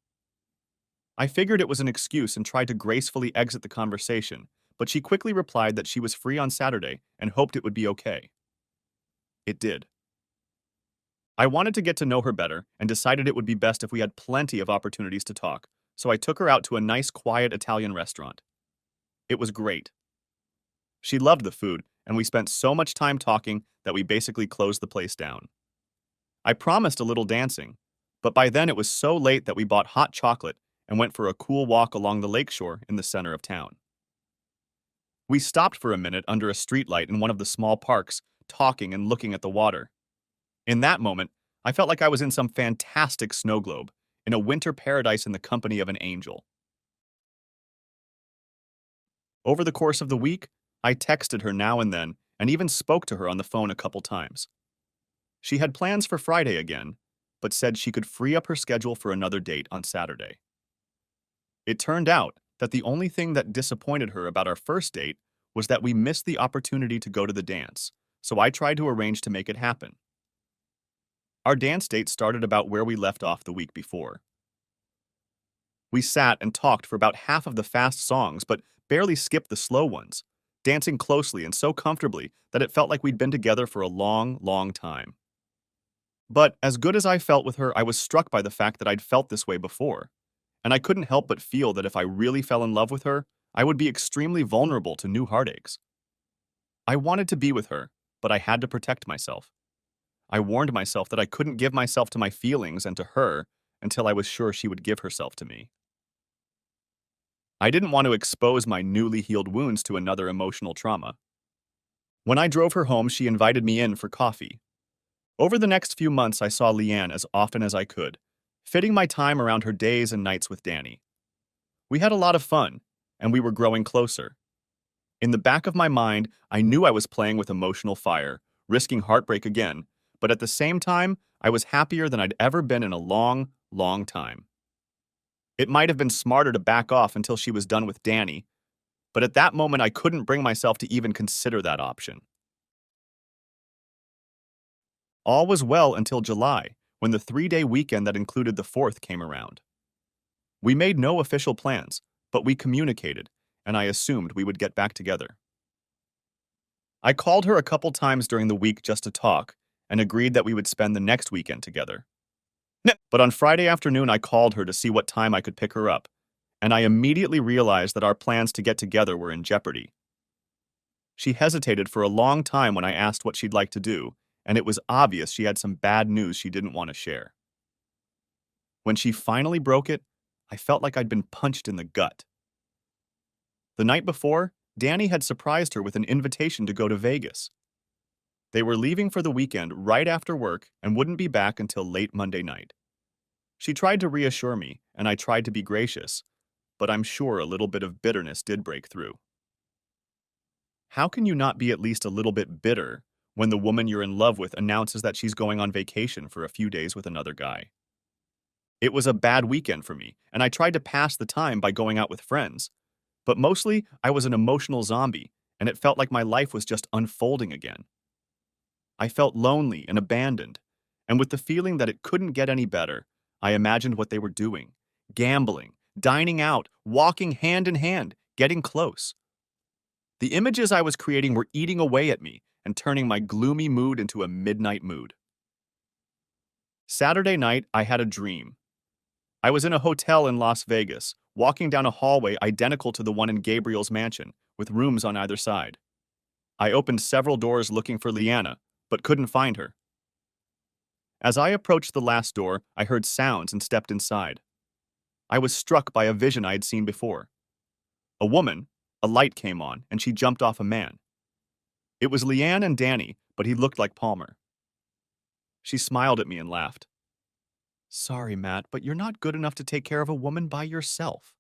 I figured it was an excuse and tried to gracefully exit the conversation, but she quickly replied that she was free on Saturday and hoped it would be okay. It did. I wanted to get to know her better and decided it would be best if we had plenty of opportunities to talk, so I took her out to a nice, quiet Italian restaurant. It was great. She loved the food, and we spent so much time talking that we basically closed the place down. I promised a little dancing, but by then it was so late that we bought hot chocolate and went for a cool walk along the lakeshore in the center of town. We stopped for a minute under a streetlight in one of the small parks, talking and looking at the water. In that moment, I felt like I was in some fantastic snow globe, in a winter paradise in the company of an angel. Over the course of the week, I texted her now and then, and even spoke to her on the phone a couple times. She had plans for Friday again, but said she could free up her schedule for another date on Saturday. It turned out that the only thing that disappointed her about our first date was that we missed the opportunity to go to the dance, so I tried to arrange to make it happen. Our dance date started about where we left off the week before. We sat and talked for about half of the fast songs, but barely skipped the slow ones, dancing closely and so comfortably that it felt like we'd been together for a long, long time. But as good as I felt with her, I was struck by the fact that I'd felt this way before, and I couldn't help but feel that if I really fell in love with her, I would be extremely vulnerable to new heartaches. I wanted to be with her, but I had to protect myself. I warned myself that I couldn't give myself to my feelings and to her until I was sure she would give herself to me. I didn't want to expose my newly healed wounds to another emotional trauma. When I drove her home, she invited me in for coffee. Over the next few months, I saw Leanne as often as I could, fitting my time around her days and nights with Danny. We had a lot of fun, and we were growing closer. In the back of my mind, I knew I was playing with emotional fire, risking heartbreak again, but at the same time, I was happier than I'd ever been in a long, long time. It might have been smarter to back off until she was done with Danny, but at that moment I couldn't bring myself to even consider that option. All was well until July, when the 3-day weekend that included the 4th came around. We made no official plans, but we communicated, and I assumed we would get back together. I called her a couple times during the week just to talk, and agreed that we would spend the next weekend together. But on Friday afternoon, I called her to see what time I could pick her up, and I immediately realized that our plans to get together were in jeopardy. She hesitated for a long time when I asked what she'd like to do, and it was obvious she had some bad news she didn't want to share. When she finally broke it, I felt like I'd been punched in the gut. The night before, Danny had surprised her with an invitation to go to Vegas. They were leaving for the weekend right after work and wouldn't be back until late Monday night. She tried to reassure me, and I tried to be gracious, but I'm sure a little bit of bitterness did break through. How can you not be at least a little bit bitter when the woman you're in love with announces that she's going on vacation for a few days with another guy? It was a bad weekend for me, and I tried to pass the time by going out with friends. But mostly, I was an emotional zombie, and it felt like my life was just unfolding again. I felt lonely and abandoned, and with the feeling that it couldn't get any better, I imagined what they were doing: gambling, dining out, walking hand in hand, getting close. The images I was creating were eating away at me and turning my gloomy mood into a midnight mood. Saturday night, I had a dream. I was in a hotel in Las Vegas, walking down a hallway identical to the one in Gabriel's mansion, with rooms on either side. I opened several doors looking for Leanna, but couldn't find her. As I approached the last door, I heard sounds and stepped inside. I was struck by a vision I had seen before. A woman, a light came on, and she jumped off a man. It was Leanne and Danny, but he looked like Palmer. She smiled at me and laughed. "Sorry, Matt, but you're not good enough to take care of a woman by yourself."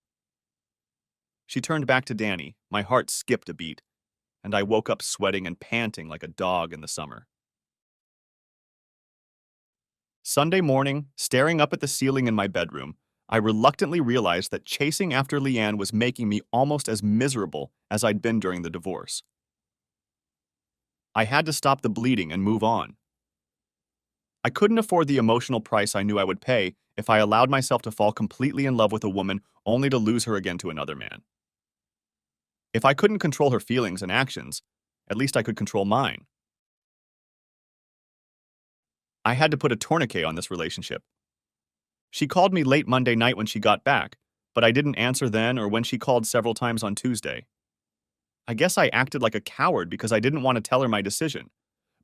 She turned back to Danny. My heart skipped a beat, and I woke up sweating and panting like a dog in the summer. Sunday morning, staring up at the ceiling in my bedroom, I reluctantly realized that chasing after Leanne was making me almost as miserable as I'd been during the divorce. I had to stop the bleeding and move on. I couldn't afford the emotional price I knew I would pay if I allowed myself to fall completely in love with a woman only to lose her again to another man. If I couldn't control her feelings and actions, at least I could control mine. I had to put a tourniquet on this relationship. She called me late Monday night when she got back, but I didn't answer then or when she called several times on Tuesday. I guess I acted like a coward because I didn't want to tell her my decision,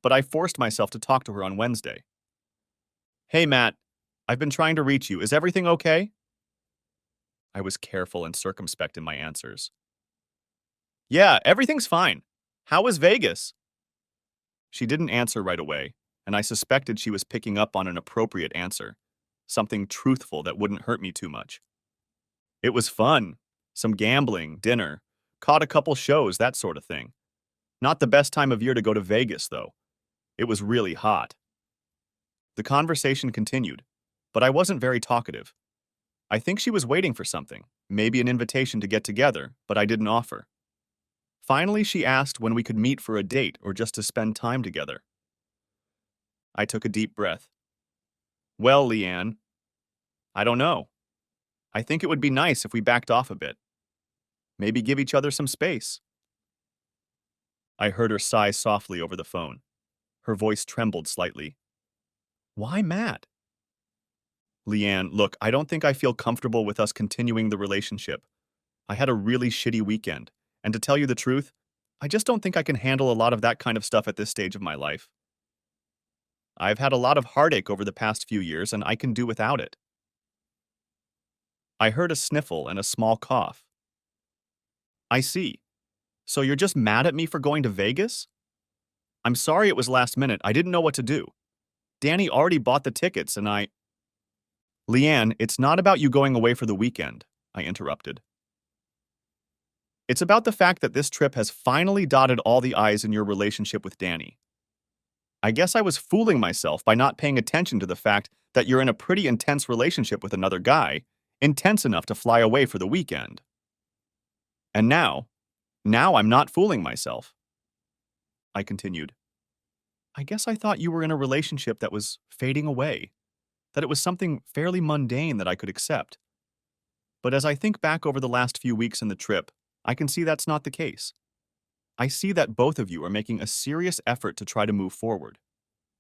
but I forced myself to talk to her on Wednesday. "Hey, Matt, I've been trying to reach you. Is everything okay?" I was careful and circumspect in my answers. "Yeah, everything's fine. How was Vegas?" She didn't answer right away, and I suspected she was picking up on an appropriate answer, something truthful that wouldn't hurt me too much. "It was fun. Some gambling, dinner, caught a couple shows, that sort of thing. Not the best time of year to go to Vegas, though. It was really hot." The conversation continued, but I wasn't very talkative. I think she was waiting for something, maybe an invitation to get together, but I didn't offer. Finally, she asked when we could meet for a date or just to spend time together. I took a deep breath. "Well, Leanne, I don't know. I think it would be nice if we backed off a bit. Maybe give each other some space. I heard her sigh softly over the phone. Her voice trembled slightly. Why Matt? Leanne, look, I don't think I feel comfortable with us continuing the relationship. I had a really shitty weekend, and to tell you the truth, I just don't think I can handle a lot of that kind of stuff at this stage of my life. I've had a lot of heartache over the past few years, and I can do without it. I heard a sniffle and a small cough. I see. So you're just mad at me for going to Vegas? I'm sorry it was last minute. I didn't know what to do. Danny already bought the tickets, and Leanne, it's not about you going away for the weekend, I interrupted. It's about the fact that this trip has finally dotted all the I's in your relationship with Danny. I guess I was fooling myself by not paying attention to the fact that you're in a pretty intense relationship with another guy, intense enough to fly away for the weekend. And now I'm not fooling myself. I continued. I guess I thought you were in a relationship that was fading away, that it was something fairly mundane that I could accept. But as I think back over the last few weeks in the trip, I can see that's not the case. I see that both of you are making a serious effort to try to move forward.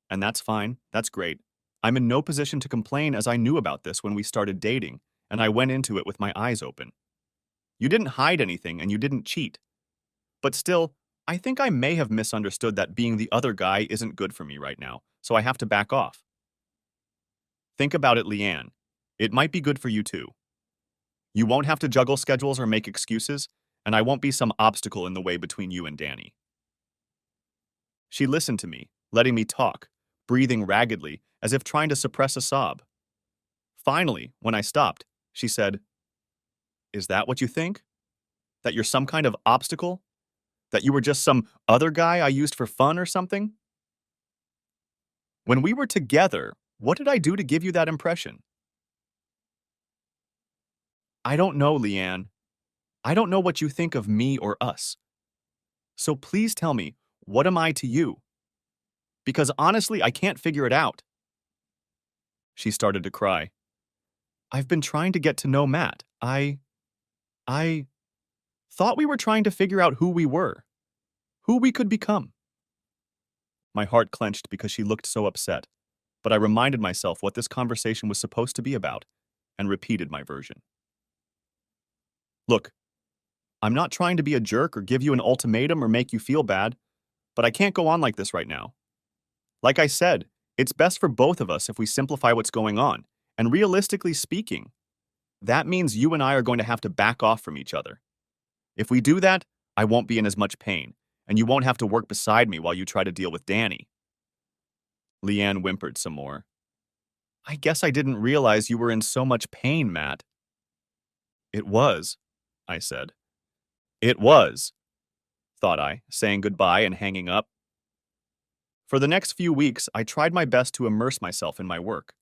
And that's fine, that's great. I'm in no position to complain as I knew about this when we started dating, and I went into it with my eyes open. You didn't hide anything and you didn't cheat. But still, I think I may have misunderstood that being the other guy isn't good for me right now, so I have to back off. Think about it, Leanne. It might be good for you too. You won't have to juggle schedules or make excuses, and I won't be some obstacle in the way between you and Danny. She listened to me, letting me talk, breathing raggedly, as if trying to suppress a sob. Finally, when I stopped, she said, Is that what you think? That you're some kind of obstacle? That you were just some other guy I used for fun or something? When we were together, what did I do to give you that impression? I don't know, Leanne. I don't know what you think of me or us. So please tell me, what am I to you? Because honestly, I can't figure it out. She started to cry. I've been trying to get to know Matt. I thought we were trying to figure out who we were, who we could become. My heart clenched because she looked so upset, but I reminded myself what this conversation was supposed to be about and repeated my version. Look, I'm not trying to be a jerk or give you an ultimatum or make you feel bad, but I can't go on like this right now. Like I said, it's best for both of us if we simplify what's going on, and realistically speaking, that means you and I are going to have to back off from each other. If we do that, I won't be in as much pain, and you won't have to work beside me while you try to deal with Danny. Leanne whimpered some more. I guess I didn't realize you were in so much pain, Matt. It was, I said. It was, thought I, saying goodbye and hanging up. For the next few weeks, I tried my best to immerse myself in my work.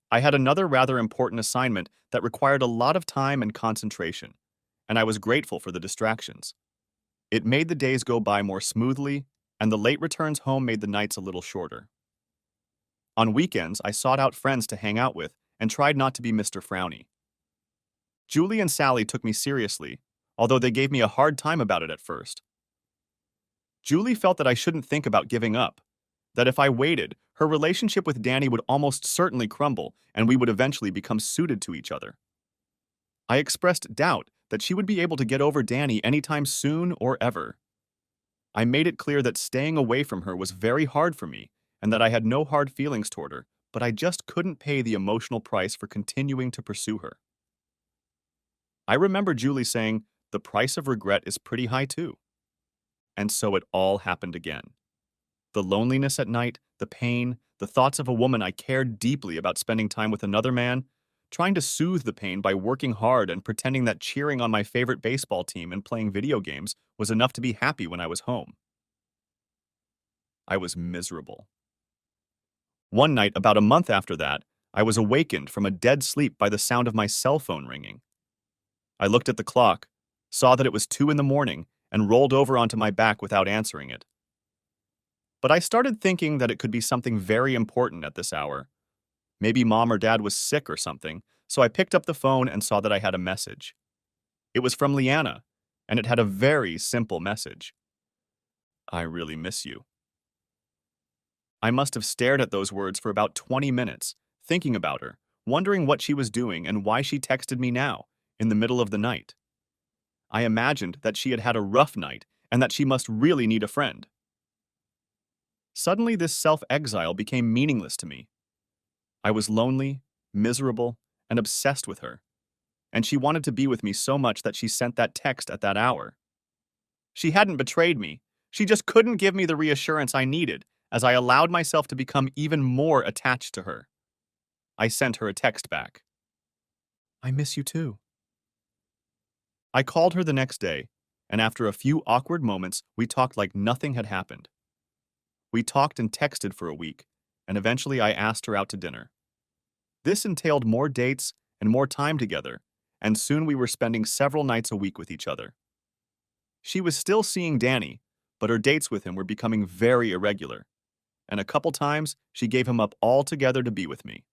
I had another rather important assignment that required a lot of time and concentration, and I was grateful for the distractions. It made the days go by more smoothly, and the late returns home made the nights a little shorter. On weekends, I sought out friends to hang out with and tried not to be Mr. Frowny. Julie and Sally took me seriously, although they gave me a hard time about it at first. Julie felt that I shouldn't think about giving up, that if I waited, her relationship with Danny would almost certainly crumble and we would eventually become suited to each other. I expressed doubt that she would be able to get over Danny anytime soon or ever. I made it clear that staying away from her was very hard for me and that I had no hard feelings toward her, but I just couldn't pay the emotional price for continuing to pursue her. I remember Julie saying, the price of regret is pretty high too. And so it all happened again. The loneliness at night, the pain, the thoughts of a woman I cared deeply about spending time with another man, trying to soothe the pain by working hard and pretending that cheering on my favorite baseball team and playing video games was enough to be happy when I was home. I was miserable. One night, about a month after that, I was awakened from a dead sleep by the sound of my cell phone ringing. I looked at the clock, saw that it was 2 in the morning, and rolled over onto my back without answering it. But I started thinking that it could be something very important at this hour. Maybe mom or dad was sick or something, so I picked up the phone and saw that I had a message. It was from Leanna, and it had a very simple message. I really miss you. I must have stared at those words for about 20 minutes, thinking about her, wondering what she was doing and why she texted me now, in the middle of the night. I imagined that she had had a rough night and that she must really need a friend. Suddenly, this self-exile became meaningless to me. I was lonely, miserable, and obsessed with her, and she wanted to be with me so much that she sent that text at that hour. She hadn't betrayed me. She just couldn't give me the reassurance I needed as I allowed myself to become even more attached to her. I sent her a text back. I miss you too. I called her the next day, and after a few awkward moments, we talked like nothing had happened. We talked and texted for a week, and eventually I asked her out to dinner. This entailed more dates and more time together, and soon we were spending several nights a week with each other. She was still seeing Danny, but her dates with him were becoming very irregular, and a couple times she gave him up altogether to be with me.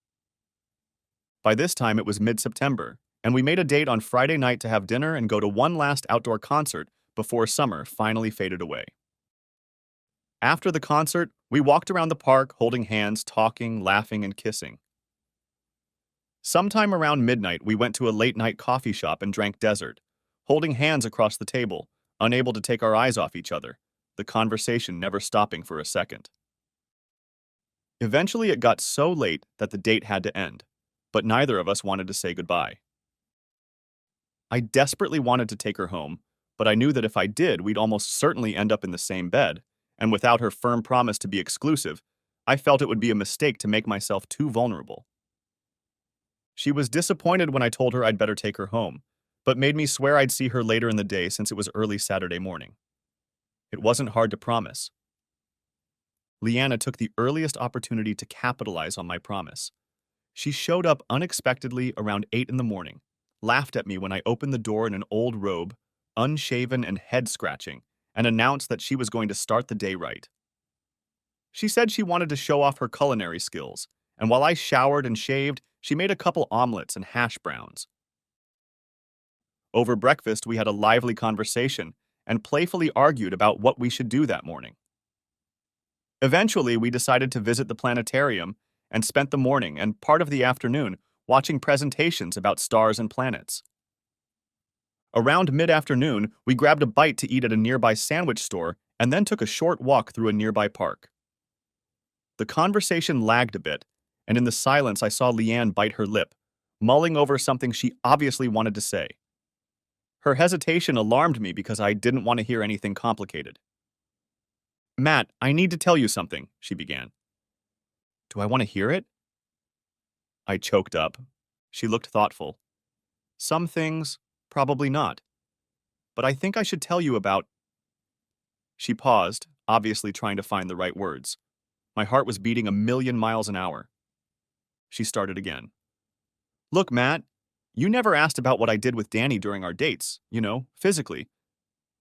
By this time it was mid-September, and we made a date on Friday night to have dinner and go to one last outdoor concert before summer finally faded away. After the concert, we walked around the park holding hands, talking, laughing, and kissing. Sometime around midnight, we went to a late-night coffee shop and drank dessert, holding hands across the table, unable to take our eyes off each other, the conversation never stopping for a second. Eventually, it got so late that the date had to end, but neither of us wanted to say goodbye. I desperately wanted to take her home, but I knew that if I did, we'd almost certainly end up in the same bed, and without her firm promise to be exclusive, I felt it would be a mistake to make myself too vulnerable. She was disappointed when I told her I'd better take her home, but made me swear I'd see her later in the day since it was early Saturday morning. It wasn't hard to promise. Leanna took the earliest opportunity to capitalize on my promise. She showed up unexpectedly around 8 in the morning, laughed at me when I opened the door in an old robe, unshaven and head-scratching, and announced that she was going to start the day right. She said she wanted to show off her culinary skills, and while I showered and shaved, she made a couple omelets and hash browns. Over breakfast, we had a lively conversation and playfully argued about what we should do that morning. Eventually, we decided to visit the planetarium and spent the morning and part of the afternoon watching presentations about stars and planets. Around mid-afternoon, we grabbed a bite to eat at a nearby sandwich store and then took a short walk through a nearby park. The conversation lagged a bit, and in the silence I saw Leanne bite her lip, mulling over something she obviously wanted to say. Her hesitation alarmed me because I didn't want to hear anything complicated. Matt, I need to tell you something, she began. Do I want to hear it? I choked up. She looked thoughtful. Some things, probably not. But I think I should tell you about... She paused, obviously trying to find the right words. My heart was beating 1,000,000 miles an hour. She started again. Look, Matt, you never asked about what I did with Danny during our dates, physically.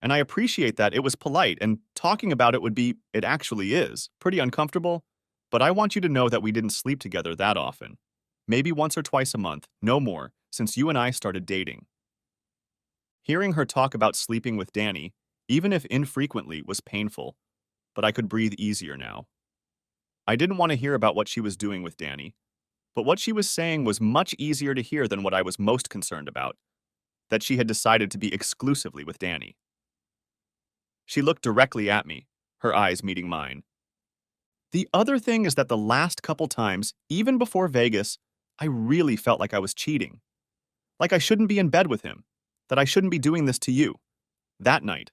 And I appreciate that it was polite, and talking about it would be, it actually is, pretty uncomfortable, but I want you to know that we didn't sleep together that often. Maybe once or twice a month, no more, since you and I started dating. Hearing her talk about sleeping with Danny, even if infrequently, was painful, but I could breathe easier now. I didn't want to hear about what she was doing with Danny, but what she was saying was much easier to hear than what I was most concerned about, that she had decided to be exclusively with Danny. She looked directly at me, her eyes meeting mine. The other thing is that the last couple times, even before Vegas, I really felt like I was cheating. Like I shouldn't be in bed with him, that I shouldn't be doing this to you. That night.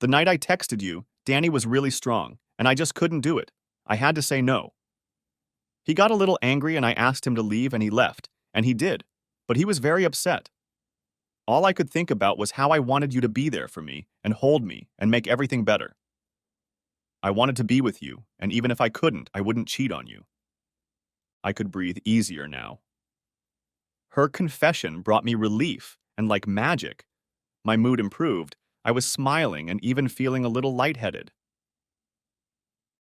The night I texted you, Danny was really strong, and I just couldn't do it. I had to say no. He got a little angry and I asked him to leave and he left, and he did, but he was very upset. All I could think about was how I wanted you to be there for me and hold me and make everything better. I wanted to be with you, and even if I couldn't, I wouldn't cheat on you. I could breathe easier now. Her confession brought me relief, and like magic, my mood improved. I was smiling and even feeling a little lightheaded.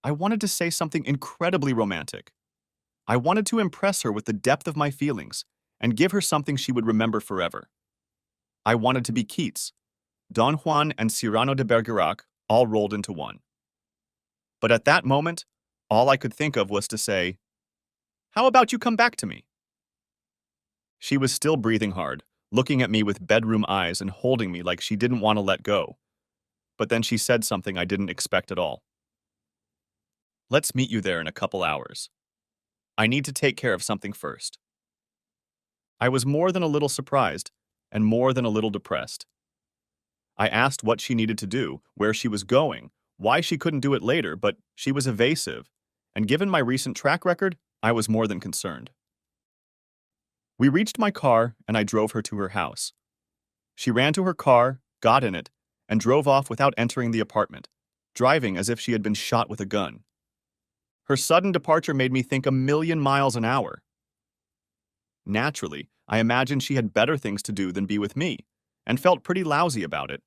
I wanted to say something incredibly romantic. I wanted to impress her with the depth of my feelings, and give her something she would remember forever. I wanted to be Keats, Don Juan, and Cyrano de Bergerac all rolled into one. But at that moment, all I could think of was to say, "How about you come back to me?" She was still breathing hard, looking at me with bedroom eyes and holding me like she didn't want to let go. But then she said something I didn't expect at all. "Let's meet you there in a couple hours. I need to take care of something first." I was more than a little surprised and more than a little depressed. I asked what she needed to do, where she was going, why she couldn't do it later, but she was evasive, and given my recent track record, I was more than concerned. We reached my car, and I drove her to her house. She ran to her car, got in it, and drove off without entering the apartment, driving as if she had been shot with a gun. Her sudden departure made me think a million miles an hour. Naturally, I imagined she had better things to do than be with me, and felt pretty lousy about it.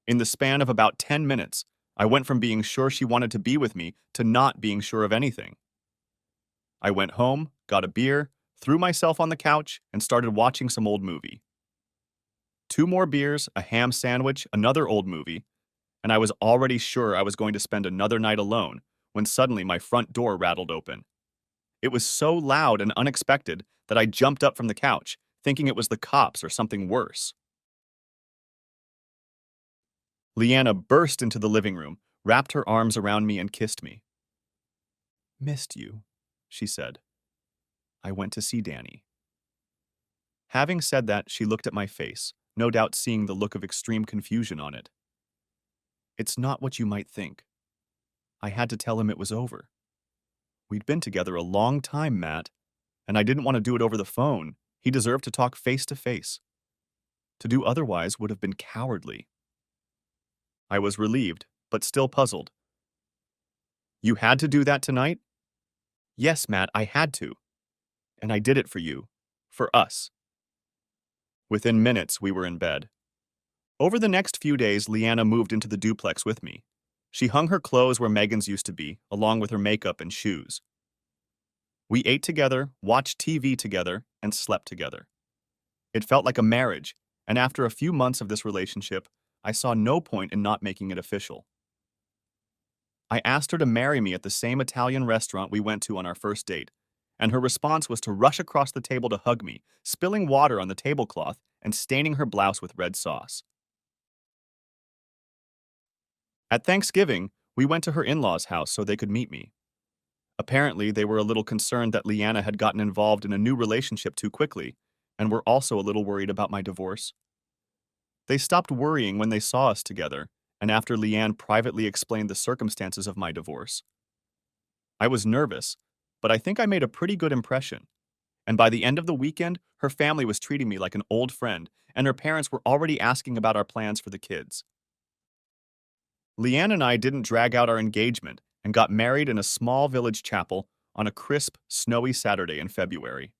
In the span of about 10 minutes, I went from being sure she wanted to be with me to not being sure of anything. I went home, got a beer, threw myself on the couch, and started watching some old movie. 2 more beers, a ham sandwich, another old movie, and I was already sure I was going to spend another night alone when suddenly my front door rattled open. It was so loud and unexpected that I jumped up from the couch, thinking it was the cops or something worse. Leanna burst into the living room, wrapped her arms around me, and kissed me. "Missed you," she said. "I went to see Danny." Having said that, she looked at my face, no doubt seeing the look of extreme confusion on it. "It's not what you might think. I had to tell him it was over. We'd been together a long time, Matt, and I didn't want to do it over the phone. He deserved to talk face to face. To do otherwise would have been cowardly." I was relieved, but still puzzled. "You had to do that tonight?" "Yes, Matt, I had to. And I did it for you. For us." Within minutes, we were in bed. Over the next few days, Leanna moved into the duplex with me. She hung her clothes where Megan's used to be, along with her makeup and shoes. We ate together, watched TV together, and slept together. It felt like a marriage, and after a few months of this relationship, I saw no point in not making it official. I asked her to marry me at the same Italian restaurant we went to on our first date, and her response was to rush across the table to hug me, spilling water on the tablecloth and staining her blouse with red sauce. At Thanksgiving, we went to her in-laws' house so they could meet me. Apparently, they were a little concerned that Leanna had gotten involved in a new relationship too quickly, and were also a little worried about my divorce. They stopped worrying when they saw us together, and after Leanne privately explained the circumstances of my divorce. I was nervous, but I think I made a pretty good impression. And by the end of the weekend, her family was treating me like an old friend, and her parents were already asking about our plans for the kids. Leanne and I didn't drag out our engagement and got married in a small village chapel on a crisp, snowy Saturday in February.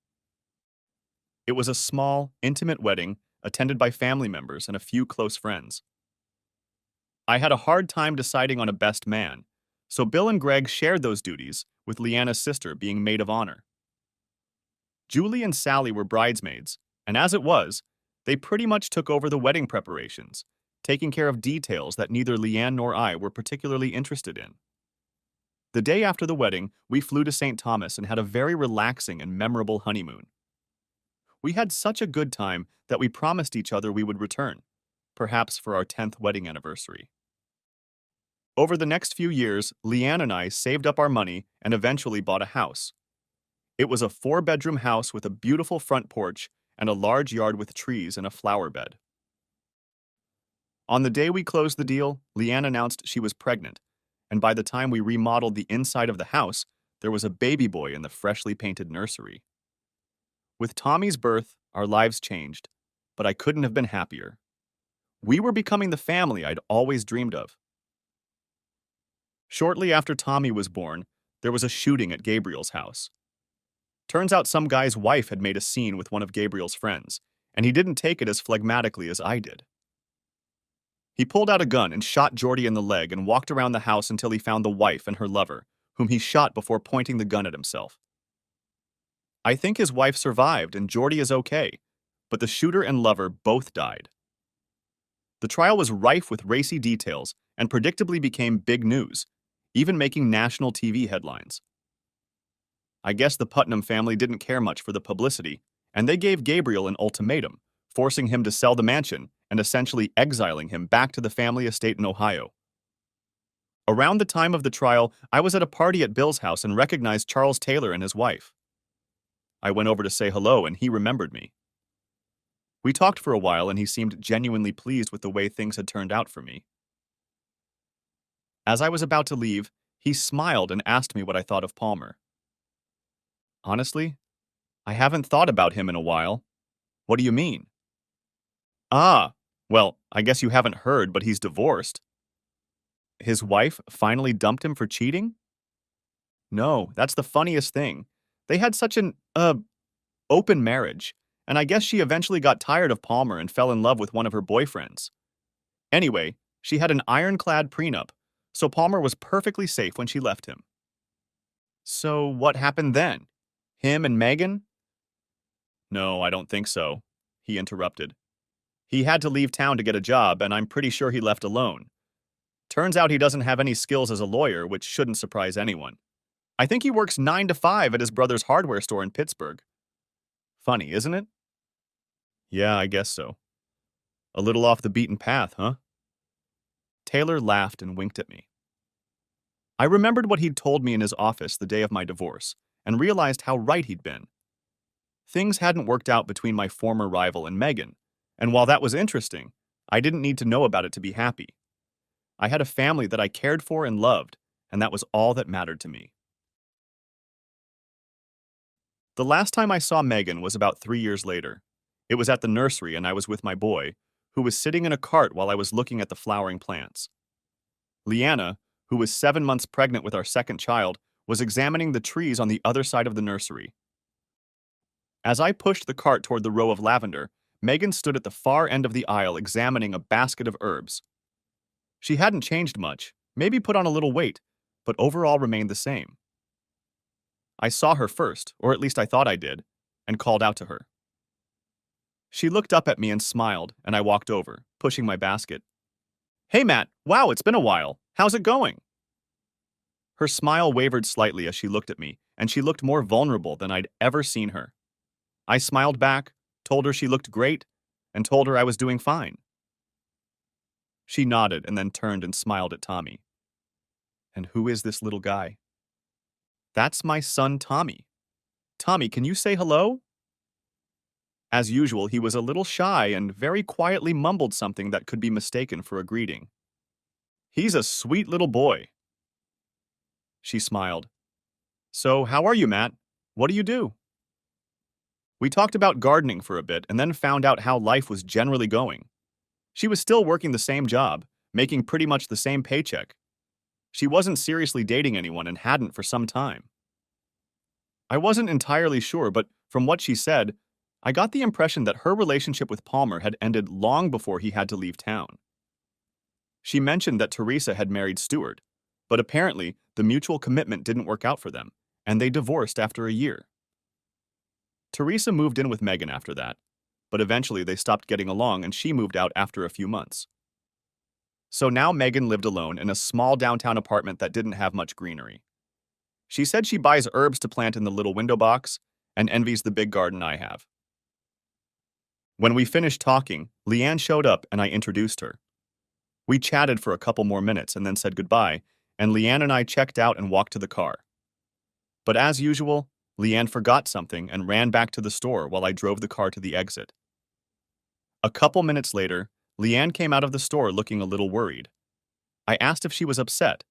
It was a small, intimate wedding attended by family members and a few close friends. I had a hard time deciding on a best man, so Bill and Greg shared those duties, with Leanna's sister being maid of honor. Julie and Sally were bridesmaids, and as it was, they pretty much took over the wedding preparations, taking care of details that neither Leanne nor I were particularly interested in. The day after the wedding, we flew to St. Thomas and had a very relaxing and memorable honeymoon. We had such a good time that we promised each other we would return, perhaps for our 10th wedding anniversary. Over the next few years, Leanne and I saved up our money and eventually bought a house. It was a 4-bedroom house with a beautiful front porch and a large yard with trees and a flower bed. On the day we closed the deal, Leanne announced she was pregnant, and by the time we remodeled the inside of the house, there was a baby boy in the freshly painted nursery. With Tommy's birth, our lives changed, but I couldn't have been happier. We were becoming the family I'd always dreamed of. Shortly after Tommy was born, there was a shooting at Gabriel's house. Turns out some guy's wife had made a scene with one of Gabriel's friends, and he didn't take it as phlegmatically as I did. He pulled out a gun and shot Jordy in the leg and walked around the house until he found the wife and her lover, whom he shot before pointing the gun at himself. I think his wife survived and Jordy is okay, but the shooter and lover both died. The trial was rife with racy details and predictably became big news, even making national TV headlines. I guess the Putnam family didn't care much for the publicity, and they gave Gabriel an ultimatum, forcing him to sell the mansion and essentially exiling him back to the family estate in Ohio. Around the time of the trial, I was at a party at Bill's house and recognized Charles Taylor and his wife. I went over to say hello, and he remembered me. We talked for a while, and he seemed genuinely pleased with the way things had turned out for me. As I was about to leave, he smiled and asked me what I thought of Palmer. Honestly, I haven't thought about him in a while. What do you mean? Ah, well, I guess you haven't heard, but he's divorced. His wife finally dumped him for cheating? No, that's the funniest thing. They had such an, open marriage, and I guess she eventually got tired of Palmer and fell in love with one of her boyfriends. Anyway, she had an ironclad prenup, so Palmer was perfectly safe when she left him. So what happened then? Him and Megan? No, I don't think so, he interrupted. He had to leave town to get a job, and I'm pretty sure he left alone. Turns out he doesn't have any skills as a lawyer, which shouldn't surprise anyone. I think he works 9 to 5 at his brother's hardware store in Pittsburgh. Funny, isn't it? Yeah, I guess so. A little off the beaten path, huh? Taylor laughed and winked at me. I remembered what he'd told me in his office the day of my divorce, and realized how right he'd been. Things hadn't worked out between my former rival and Megan, and while that was interesting, I didn't need to know about it to be happy. I had a family that I cared for and loved, and that was all that mattered to me. The last time I saw Megan was about 3 years later. It was at the nursery, and I was with my boy, who was sitting in a cart while I was looking at the flowering plants. Leanne, who was 7 months pregnant with our second child, was examining the trees on the other side of the nursery. As I pushed the cart toward the row of lavender, Megan stood at the far end of the aisle examining a basket of herbs. She hadn't changed much, maybe put on a little weight, but overall remained the same. I saw her first, or at least I thought I did, and called out to her. She looked up at me and smiled, and I walked over, pushing my basket. Hey, Matt, wow, it's been a while. How's it going? Her smile wavered slightly as she looked at me, and she looked more vulnerable than I'd ever seen her. I smiled back, told her she looked great, and told her I was doing fine. She nodded and then turned and smiled at Tommy. And who is this little guy? That's my son, Tommy. Tommy, can you say hello? As usual, he was a little shy and very quietly mumbled something that could be mistaken for a greeting. He's a sweet little boy. She smiled. So, how are you, Matt? What do you do? We talked about gardening for a bit and then found out how life was generally going. She was still working the same job, making pretty much the same paycheck. She wasn't seriously dating anyone and hadn't for some time. I wasn't entirely sure, but from what she said, I got the impression that her relationship with Palmer had ended long before he had to leave town. She mentioned that Teresa had married Stuart, but apparently the mutual commitment didn't work out for them, and they divorced after a year. Teresa moved in with Megan after that, but eventually they stopped getting along and she moved out after a few months. So now Megan lived alone in a small downtown apartment that didn't have much greenery. She said she buys herbs to plant in the little window box and envies the big garden I have. When we finished talking, Leanne showed up and I introduced her. We chatted for a couple more minutes and then said goodbye, and Leanne and I checked out and walked to the car. But as usual, Leanne forgot something and ran back to the store while I drove the car to the exit. A couple minutes later, Leanne came out of the store looking a little worried. I asked if she was upset,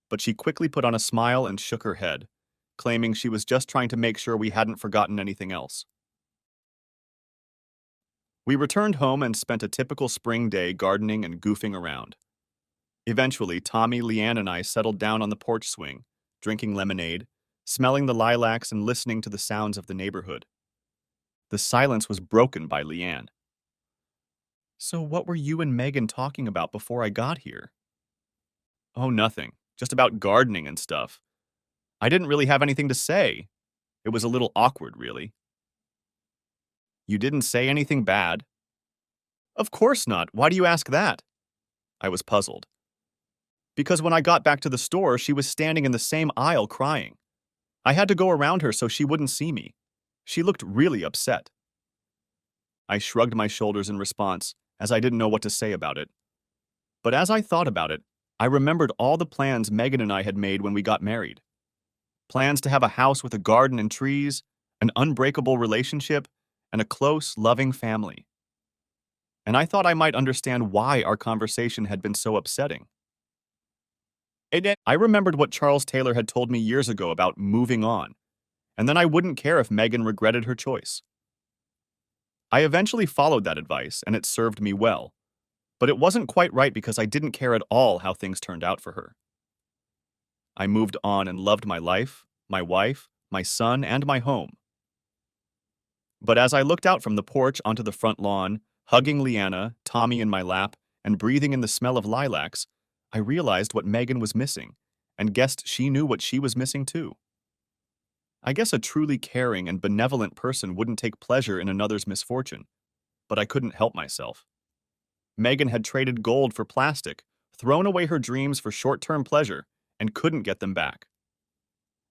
but she quickly put on a smile and shook her head, claiming she was just trying to make sure we hadn't forgotten anything else. We returned home and spent a typical spring day gardening and goofing around. Eventually, Tommy, Leanne, and I settled down on the porch swing, drinking lemonade, smelling the lilacs and listening to the sounds of the neighborhood. The silence was broken by Leanne. So what were you and Megan talking about before I got here? Oh, nothing. Just about gardening and stuff. I didn't really have anything to say. It It was a little awkward, really. You didn't say anything bad? Of course not. Why do you ask that? I was puzzled. Because when I got back to the store, she was standing in the same aisle crying. I had to go around her so she wouldn't see me. She looked really upset. I shrugged my shoulders in response, as I didn't know what to say about it. But as I thought about it, I remembered all the plans Megan and I had made when we got married. Plans to have a house with a garden and trees, an unbreakable relationship, and a close, loving family. And I thought I might understand why our conversation had been so upsetting. I remembered what Charles Taylor had told me years ago about moving on, and then I wouldn't care if Megan regretted her choice. I eventually followed that advice, and it served me well. But it wasn't quite right because I didn't care at all how things turned out for her. I moved on and loved my life, my wife, my son, and my home. But as I looked out from the porch onto the front lawn, hugging Leanne, Tommy in my lap, and breathing in the smell of lilacs, I realized what Megan was missing, and guessed she knew what she was missing too. I guess a truly caring and benevolent person wouldn't take pleasure in another's misfortune, but I couldn't help myself. Megan had traded gold for plastic, thrown away her dreams for short-term pleasure, and couldn't get them back.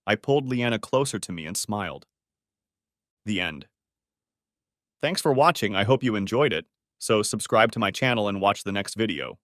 I pulled Leanne closer to me and smiled. The end. Thanks for watching. I hope you enjoyed it. So subscribe to my channel and watch the next video.